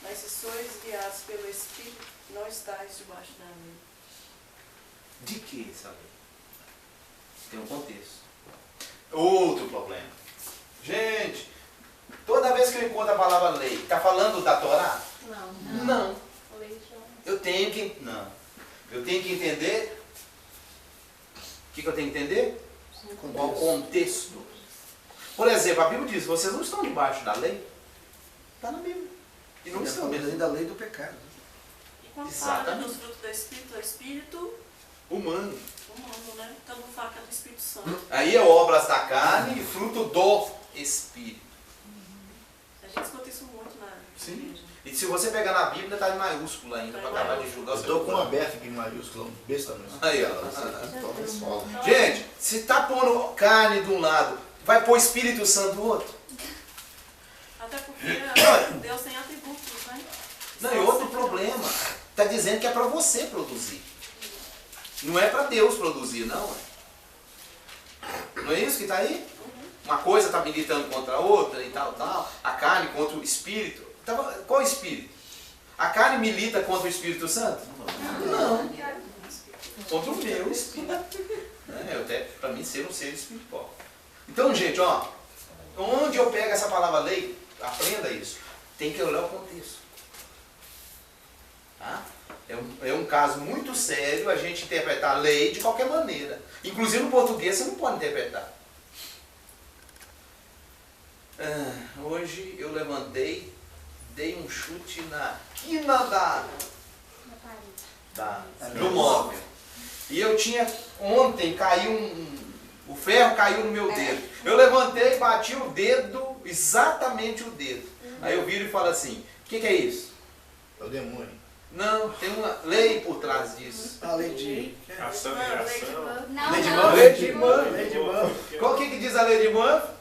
mas se sois guiados pelo Espírito, não estáis debaixo da lei.
De que essa lei? Tem um contexto. Outro problema. Gente, toda vez que eu encontro a palavra lei, está falando da Torá? Não. Eu tenho que entender. O que eu tenho que entender? Qual o contexto. Por exemplo, a Bíblia diz, vocês não estão debaixo da lei? Está na Bíblia. E não estão mesmo.
Da lei do pecado.
E quando fala dos frutos do Espírito, é o Espírito
humano,
né? Então não fala que é do Espírito Santo.
Aí é obras da carne e fruto do Espírito.
A gente escuta isso muito na igreja.
E se você pegar na Bíblia, está em maiúsculo ainda, para acabar de julgar o seu.
Eu estou com uma aberta aqui em maiúsculo, um besta mesmo.
Aí, ó. Gente, se está pondo carne de um lado, vai pôr Espírito Santo do outro?
Até porque Deus tem atributos, né?
Não, e outro problema. Está dizendo que é para você produzir. Não é para Deus produzir, não. Não é isso que está aí? Uma coisa está militando contra a outra e tal. A carne contra o Espírito. Qual Espírito? A carne milita contra o Espírito Santo? Não. Contra o meu Espírito. Até para mim ser um ser espiritual. Então, gente, ó. Onde eu pego essa palavra lei, aprenda isso. Tem que olhar o contexto. Tá? É um caso muito sério a gente interpretar a lei de qualquer maneira. Inclusive no português você não pode interpretar. Hoje eu levantei, dei um chute na quina do móvel. E eu tinha, ontem caiu O ferro caiu no meu dedo. Eu levantei e bati o dedo, exatamente o dedo. Aí eu viro e falo assim, o que é isso?
É o demônio.
Não, tem uma lei por trás disso.
A lei de...
Ação e reação.
Lei de Murphy. Qual que diz a lei de Murphy?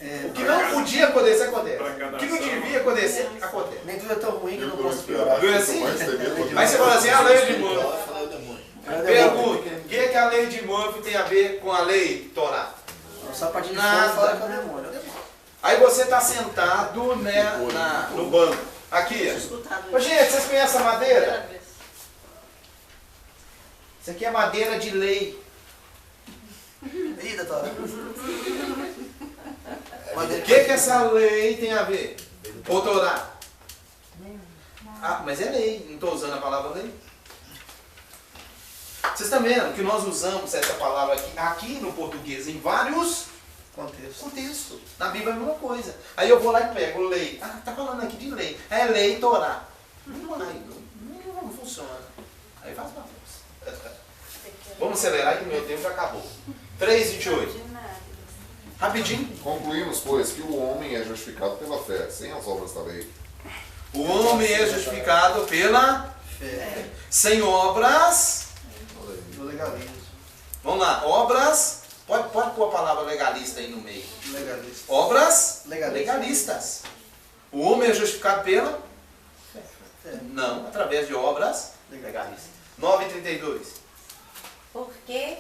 O que não podia acontecer, acontece. O que não devia acontecer, acontece.
Nem tudo é tão ruim que eu não posso piorar.
Não é assim? Aí você fala assim, a lei de Murphy. Pergunta, o que a lei de Murphy tem a ver com a lei Torá?
Nada.
Aí você está sentado, né, no banco. Aqui. Ô, gente, vocês conhecem a madeira? Isso aqui é madeira de lei.
Eita, Torá.
O que essa lei tem a ver? Ou Torá? Ah, mas é lei. Não estou usando a palavra lei. Vocês estão vendo que nós usamos essa palavra aqui no português em vários contextos. Na Bíblia é a mesma coisa. Aí eu vou lá e pego lei. Ah, tá falando aqui de lei. É lei Torá. Não funciona. Aí faz bagunça. Vamos acelerar que o meu tempo já acabou. 3:28. Rapidinho.
Concluímos, pois, que o homem é justificado pela fé, sem as obras da lei.
O homem é justificado pela fé. Sem obras
do legalismo.
Vamos lá, obras. Pode pôr a palavra legalista aí no meio.
Legalista.
Obras legalistas. O homem é justificado pela fé. Não, através de obras legalistas. 9:32.
Porque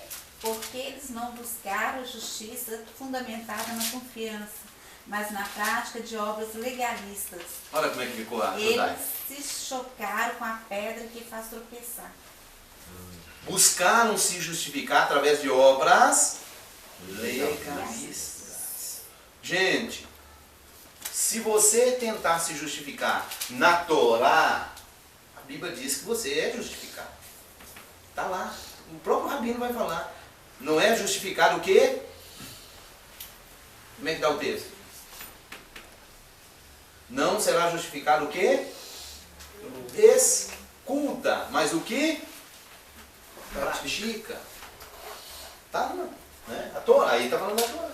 eles não buscaram justiça fundamentada na confiança, mas na prática de obras legalistas.
Olha como é que ficou lá.
Eles se chocaram com a pedra que faz tropeçar.
Buscaram se justificar através de obras legalistas. Gente, se você tentar se justificar na Torá, a Bíblia diz que você é justificado. Está lá. O próprio Rabino vai falar. Não é justificado o quê? Como é que dá o texto? Não será justificado o quê? Escuta. Mas o que? Pratica. Tá, né? Aí está falando da Torá.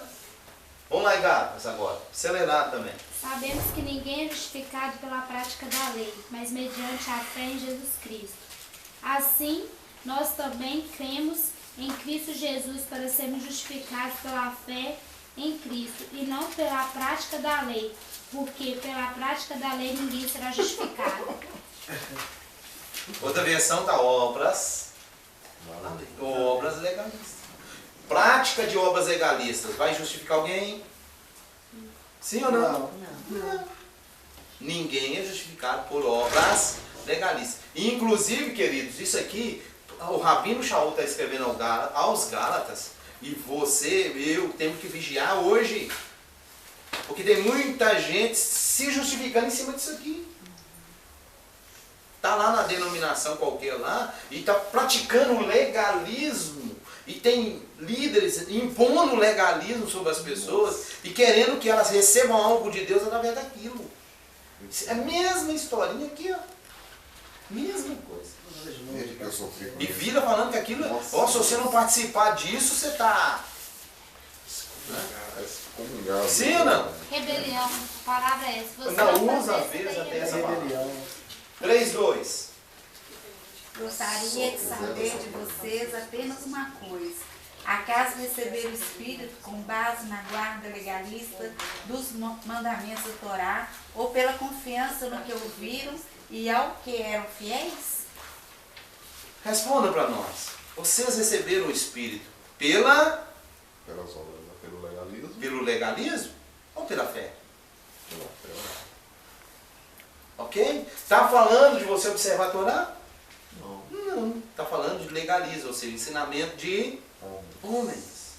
Vamos lá, Gatas, agora. Acelerar também.
Sabemos que ninguém é justificado pela prática da lei, mas mediante a fé em Jesus Cristo. Assim, nós também cremos em Cristo Jesus para sermos justificados pela fé em Cristo e não pela prática da lei, porque pela prática da lei ninguém será justificado.
Outra versão está obras legalistas. Prática de obras legalistas vai justificar alguém? Sim ou não? Não. Ninguém é justificado por obras legalistas. Inclusive, queridos, isso aqui, o Rabino Shaul está escrevendo aos Gálatas, e você, eu, temos que vigiar hoje. Porque tem muita gente se justificando em cima disso aqui. Está lá na denominação qualquer lá, e está praticando legalismo. E tem líderes impondo legalismo sobre as pessoas e querendo que elas recebam algo de Deus através daquilo. É a mesma historinha aqui, ó. Mesma coisa. E vira falando que aquilo, ó, se você não participar disso, você está... Sim ou não?
Rebelião, a palavra é essa.
Não usa às vezes até essa palavra. 3:2.
Gostaria de saber de vocês apenas uma coisa. Acaso receberam o Espírito com base na guarda legalista dos mandamentos da Torá, ou pela confiança no que ouviram e ao que eram fiéis?
Responda para nós. Vocês receberam o Espírito pelas
obras, pelo legalismo?
Pelo legalismo ou pela fé?
Pela fé.
Ok? Está falando de você observar a Torá? Não. Está falando de legalismo, ou seja, ensinamento de homens.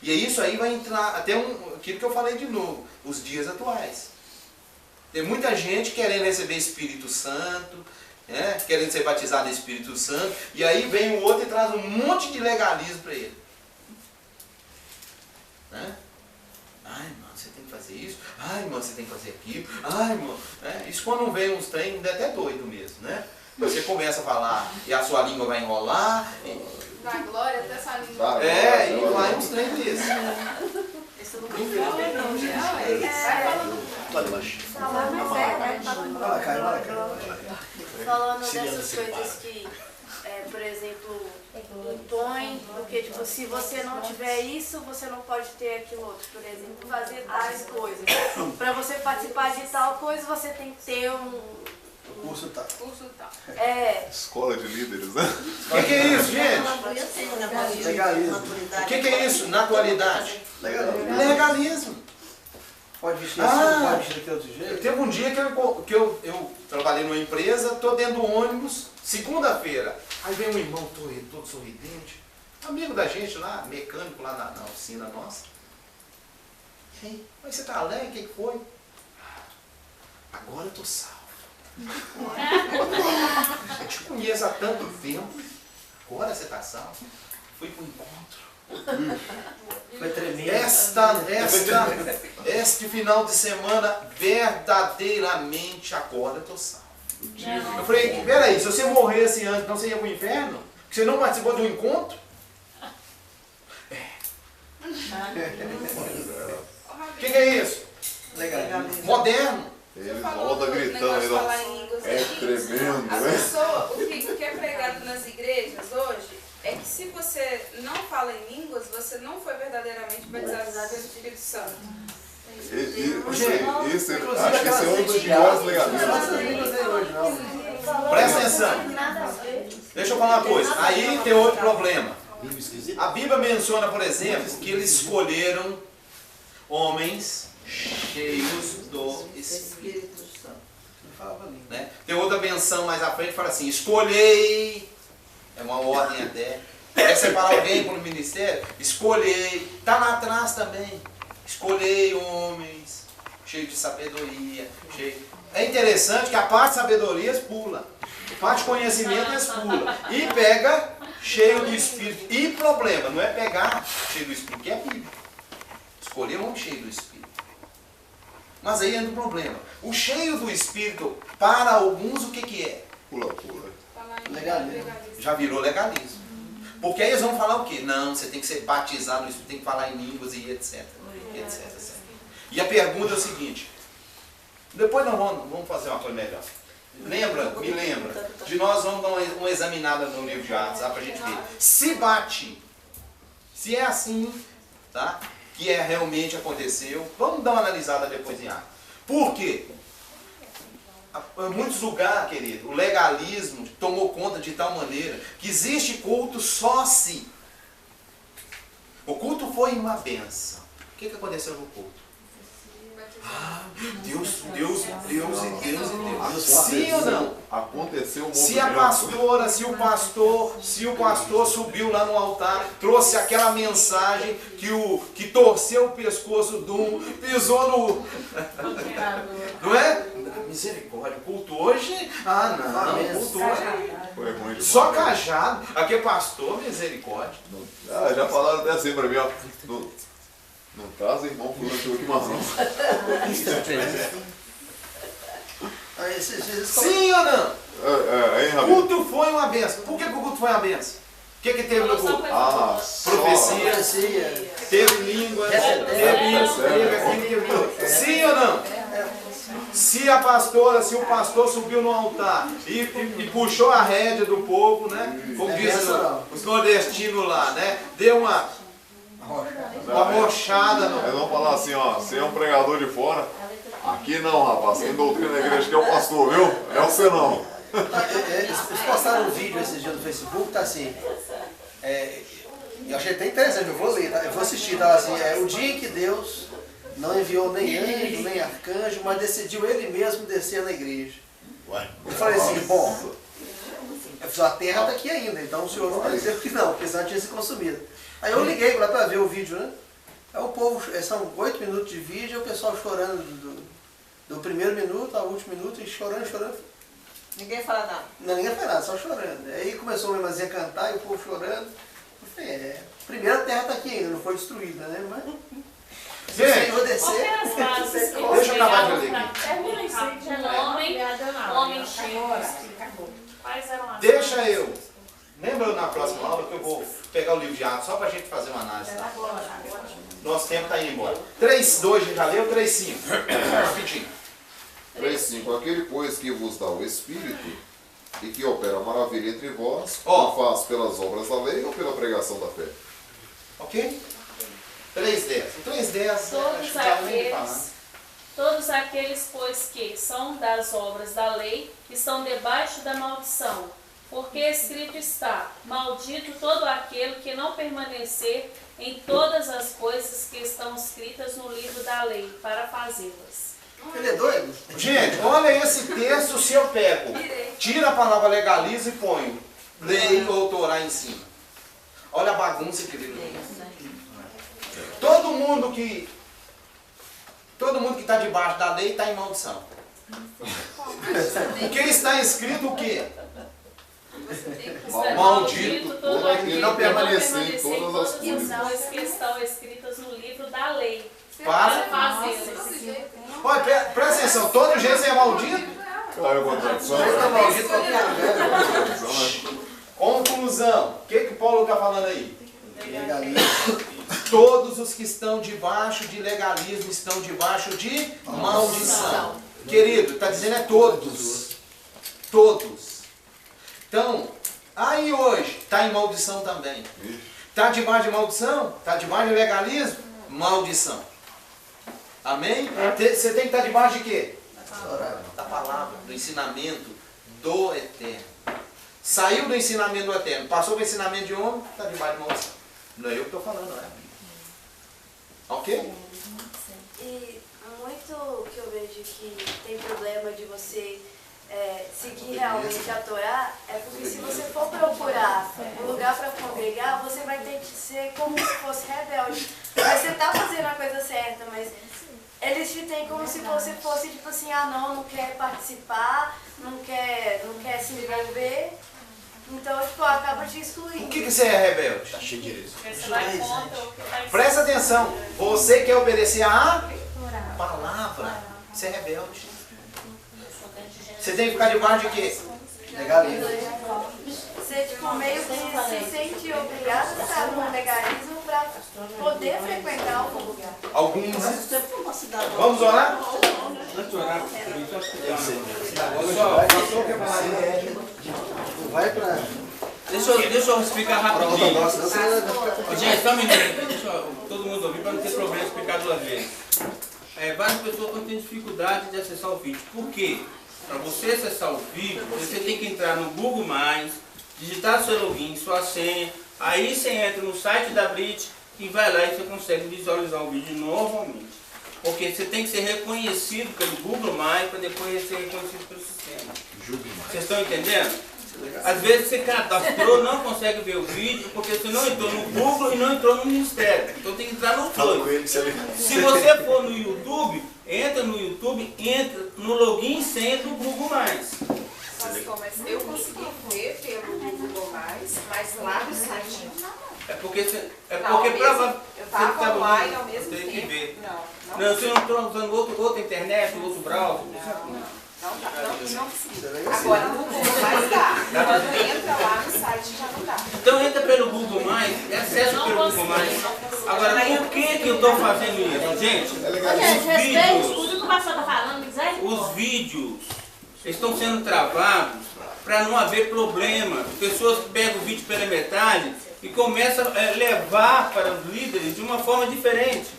E isso aí vai entrar até aquilo que eu falei de novo, os dias atuais. Tem muita gente querendo receber Espírito Santo, querendo ser batizado em Espírito Santo, e aí vem o outro e traz um monte de legalismo para ele. Né? Ai, mano, você tem que fazer isso. Ai, mano, você tem que fazer aquilo. Ai, mano. Isso quando vem uns trem, é até doido mesmo, né? Você começa a falar e a sua língua vai enrolar.
Da glória até essa língua.
É, e vai uns trem desse.
Isso eu não confio, não, gente.
Falando dessas coisas que, por exemplo, impõe, porque tipo, se você não tiver isso, você não pode ter aquilo outro. Por exemplo, fazer tais coisas. Para você participar de tal coisa, você tem que ter
curso tal.
Escola de líderes, né?
O que é isso, gente?
Legalismo.
O que é isso na atualidade? Legalismo.
Pode vestir assim, pode vestir daquele outro jeito?
Teve um dia que eu trabalhei numa empresa, tô dentro do ônibus, segunda-feira. Aí vem um irmão todo sorridente, amigo da gente lá, mecânico lá na oficina nossa. Ei, mas você tá alegre? O que foi? Agora eu tô salvo. Eu te conheço há tanto tempo, agora você tá salvo. Fui pro encontro.
Foi tremendo.
Este final de semana, verdadeiramente, agora eu tô salvo. Eu falei, peraí, se você morresse antes, então você ia pro inferno? Porque você não participou do encontro? O que é isso?
Legalismo.
Moderno.
Eles voltam gritando aí, ó. É tremendo,
A
né?
pessoa, o que é pregado nas igrejas hoje é que se você não fala em línguas, você não foi verdadeamente batizado pelo Espírito Santo.
Acho que esse é um dos piores legalismos.
Presta atenção. Deixa eu falar uma coisa. Aí tem outro problema. A Bíblia menciona, por exemplo, que eles escolheram homens cheios do Espírito Santo. Né? Tem outra menção mais à frente que fala assim, escolhei, é uma ordem até, quer separar alguém para o ministério? Escolhei, está lá atrás também, escolhei homens cheios de sabedoria, É interessante que a parte de sabedoria pula, a parte de conhecimento pula, e pega cheio do Espírito. E problema, não é pegar cheio do Espírito, que é Bíblia. Escolher um cheio do Espírito. Mas aí entra o problema. O cheio do Espírito, para alguns, o que é?
Pula.
Legalismo.
Já virou legalismo. Porque aí eles vão falar o quê? Não, você tem que ser batizado no Espírito, tem que falar em línguas e etc. E a pergunta é o seguinte. Depois nós vamos fazer uma coisa melhor. Me lembra, de nós vamos dar uma examinada no livro de Atos, para a gente ver. Se bate, se é assim, tá? Que realmente aconteceu, vamos dar uma analisada depois em Atos. Por quê? Em muitos lugares, querido, o legalismo tomou conta de tal maneira que existe culto só se. O culto foi uma benção. O que aconteceu no culto? Deus. Sim ou não?
Aconteceu um
Se a pastora, se o pastor subiu lá no altar, trouxe aquela mensagem que torceu o pescoço de um, pisou no... Não é? Misericórdia, o culto hoje... não, o culto hoje... Só cajado. Aqui é pastor, misericórdia.
Já falaram até assim pra mim, ó. Não traz irmão fulano aqui, mas não.
Sim ou não? O culto foi uma benção. Por que o culto foi uma benção? O que teve no culto? Profecia, teve língua, teve sim ou não? Se a pastora, se o pastor subiu no altar e puxou a rédea do povo, né? Como diz os nordestinos lá, né? Deu uma rochada.
Eles vão falar assim, ó, você é um pregador de fora. Aqui não, rapaz, quem doutrina na igreja que é o pastor, viu? É você não.
Eles postaram um vídeo esse dia no Facebook, tá assim, eu achei até interessante, eu vou ler, tá? Eu vou assistir, tá assim, o dia em que Deus não enviou nem anjo, nem arcanjo, mas decidiu Ele mesmo descer na igreja. Eu falei assim, bom, a terra está aqui ainda, então o Senhor não vai dizer que não, porque senão tinha se consumido. Aí eu liguei lá para ver o vídeo, né? Aí o povo, são 8 minutos de vídeo, o pessoal chorando do primeiro minuto ao último minuto, e chorando.
Ninguém fala nada.
Não, ninguém fala nada, só chorando. Aí começou a irmãzinha a cantar e o povo chorando. Eu falei, primeiro a terra está aqui ainda, não foi destruída, né? Mas... Se o Senhor descer...
Deixa eu acabar de ler aqui.
Homem cheio. Quais eram as
Deixa eu Lembra eu na próxima aula que eu vou pegar o livro de Atos só para a gente fazer uma análise. Tá? Nosso tempo está indo embora. 3.2 a gente já leu, 3.5. Rapidinho.
3.5. Aquele, pois, que vos dá o Espírito e que opera maravilha entre vós, o faz pelas obras da lei ou pela pregação da fé?
Ok? 3.10. O 3.10
todos aqueles, pois, que são das obras da lei, estão debaixo da maldição. Porque escrito está, maldito todo aquele que não permanecer em todas as coisas que estão escritas no livro da lei, para fazê-las.
Ele é doido?
Gente, olha esse texto, se eu pego, tira a palavra legaliza e ponho lei ou Torá em cima. Olha a bagunça que ele tem. Todo mundo que está debaixo da lei está em maldição. Porque está escrito o quê?
Maldito todo aquele que não permanecer em todas as
coisas que estão escritas no livro da lei.
Para
fazê-las.
Olha, presta atenção, todo jeito é maldito?
Claro, contradição.
Conclusão. O que Paulo está falando aí? Todos os que estão debaixo de legalismo estão debaixo de maldição. Querido, está dizendo é todos. Todos. Então, aí hoje, está em maldição também. Está debaixo de maldição? Está debaixo de legalismo? Maldição. Amém? Você tem que estar debaixo de quê? Da palavra, do ensinamento do Eterno. Saiu do ensinamento do Eterno, passou para o ensinamento de homem, está debaixo de maldição. Não é eu que estou falando, não é a Bíblia. Ok?
E muito que eu vejo que tem problema de você seguir realmente a Torá, é porque se você for procurar um lugar para congregar, você vai ter que ser como se fosse rebelde. Mas você está fazendo a coisa certa, mas eles te têm como se você fosse tipo assim, ah não quer participar, não quer se envolver. Então, tipo, acaba te excluindo.
O que você é rebelde?
Tá cheio de direito.
Presta atenção. Você quer obedecer a palavra. Você é rebelde. Você tem que ficar debaixo de quê?
Legalismo.
Você, tipo, meio que se sente obrigado a estar no legalismo para poder frequentar algum lugar.
Alguns. Vamos orar?
Vamos orar.
Vai pra...
Deixa eu explicar rapidinho. Gente, só um minuto. Deixa todo mundo ouvir para não ter problema explicar duas vezes. Várias pessoas estão tendo dificuldade de acessar o vídeo. Por quê? Para você acessar o vídeo, você tem que entrar no Google+, digitar seu login, sua senha, aí você entra no site da Brit e vai lá e você consegue visualizar o vídeo normalmente. Porque você tem que ser reconhecido pelo Google+, para depois ser reconhecido pelo sistema. Vocês estão entendendo? Às vezes você cadastrou, não consegue ver o vídeo, porque você não entrou no Google e não entrou no Ministério. Então tem que entrar no dois. Se você for no YouTube, entra no YouTube, entra no login e senha do Google+.
Pastor, mas eu consegui ver pelo Google+, mas lá no site
é porque
eu estava online ao mesmo tempo.
Que ver. Não, você não está usando outra internet, outro browser?
Não precisa. Agora no Google+, dá. Quando entra lá no site já não dá.
Então entra pelo Google+, acessa pelo Google+. Agora, por que eu estou fazendo isso? Gente, os vídeos estão sendo travados para não haver problema. Pessoas que pegam o vídeo pela metade e começam a levar para os líderes de uma forma diferente.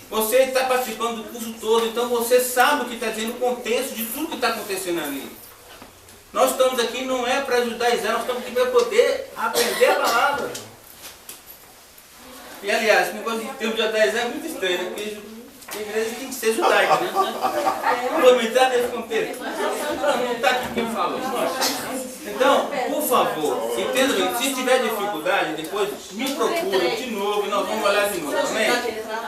Você está participando do curso todo, então você sabe o que está dizendo, o contexto de tudo que está acontecendo ali. Nós estamos aqui não é para ajudar Israel, nós estamos aqui para poder aprender a palavra. E aliás, esse negócio de tempo de ajudar Israel é muito estranho, né? Porque a igreja tem que ser judaica, né? Vamos entrar nesse contexto. Não está aqui quem falou. Então, por favor, entenda bem, se tiver dificuldade, depois me procura de novo e nós vamos olhar de novo, amém?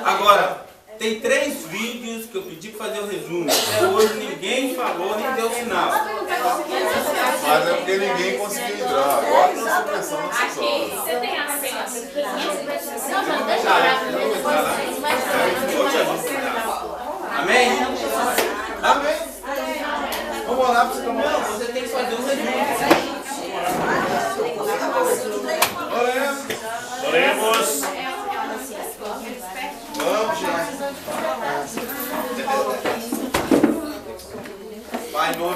Agora, tem 3 vídeos que eu pedi para fazer o resumo. Até hoje ninguém falou, nem deu sinal.
Mas é porque ninguém conseguiu entrar. Agora está pressão na sessão.
Aqui, você tem a senha?
Amém?
Amém? Vamos lá para você tomar.
Não, você tem que fazer um resumo.
Pai, em nome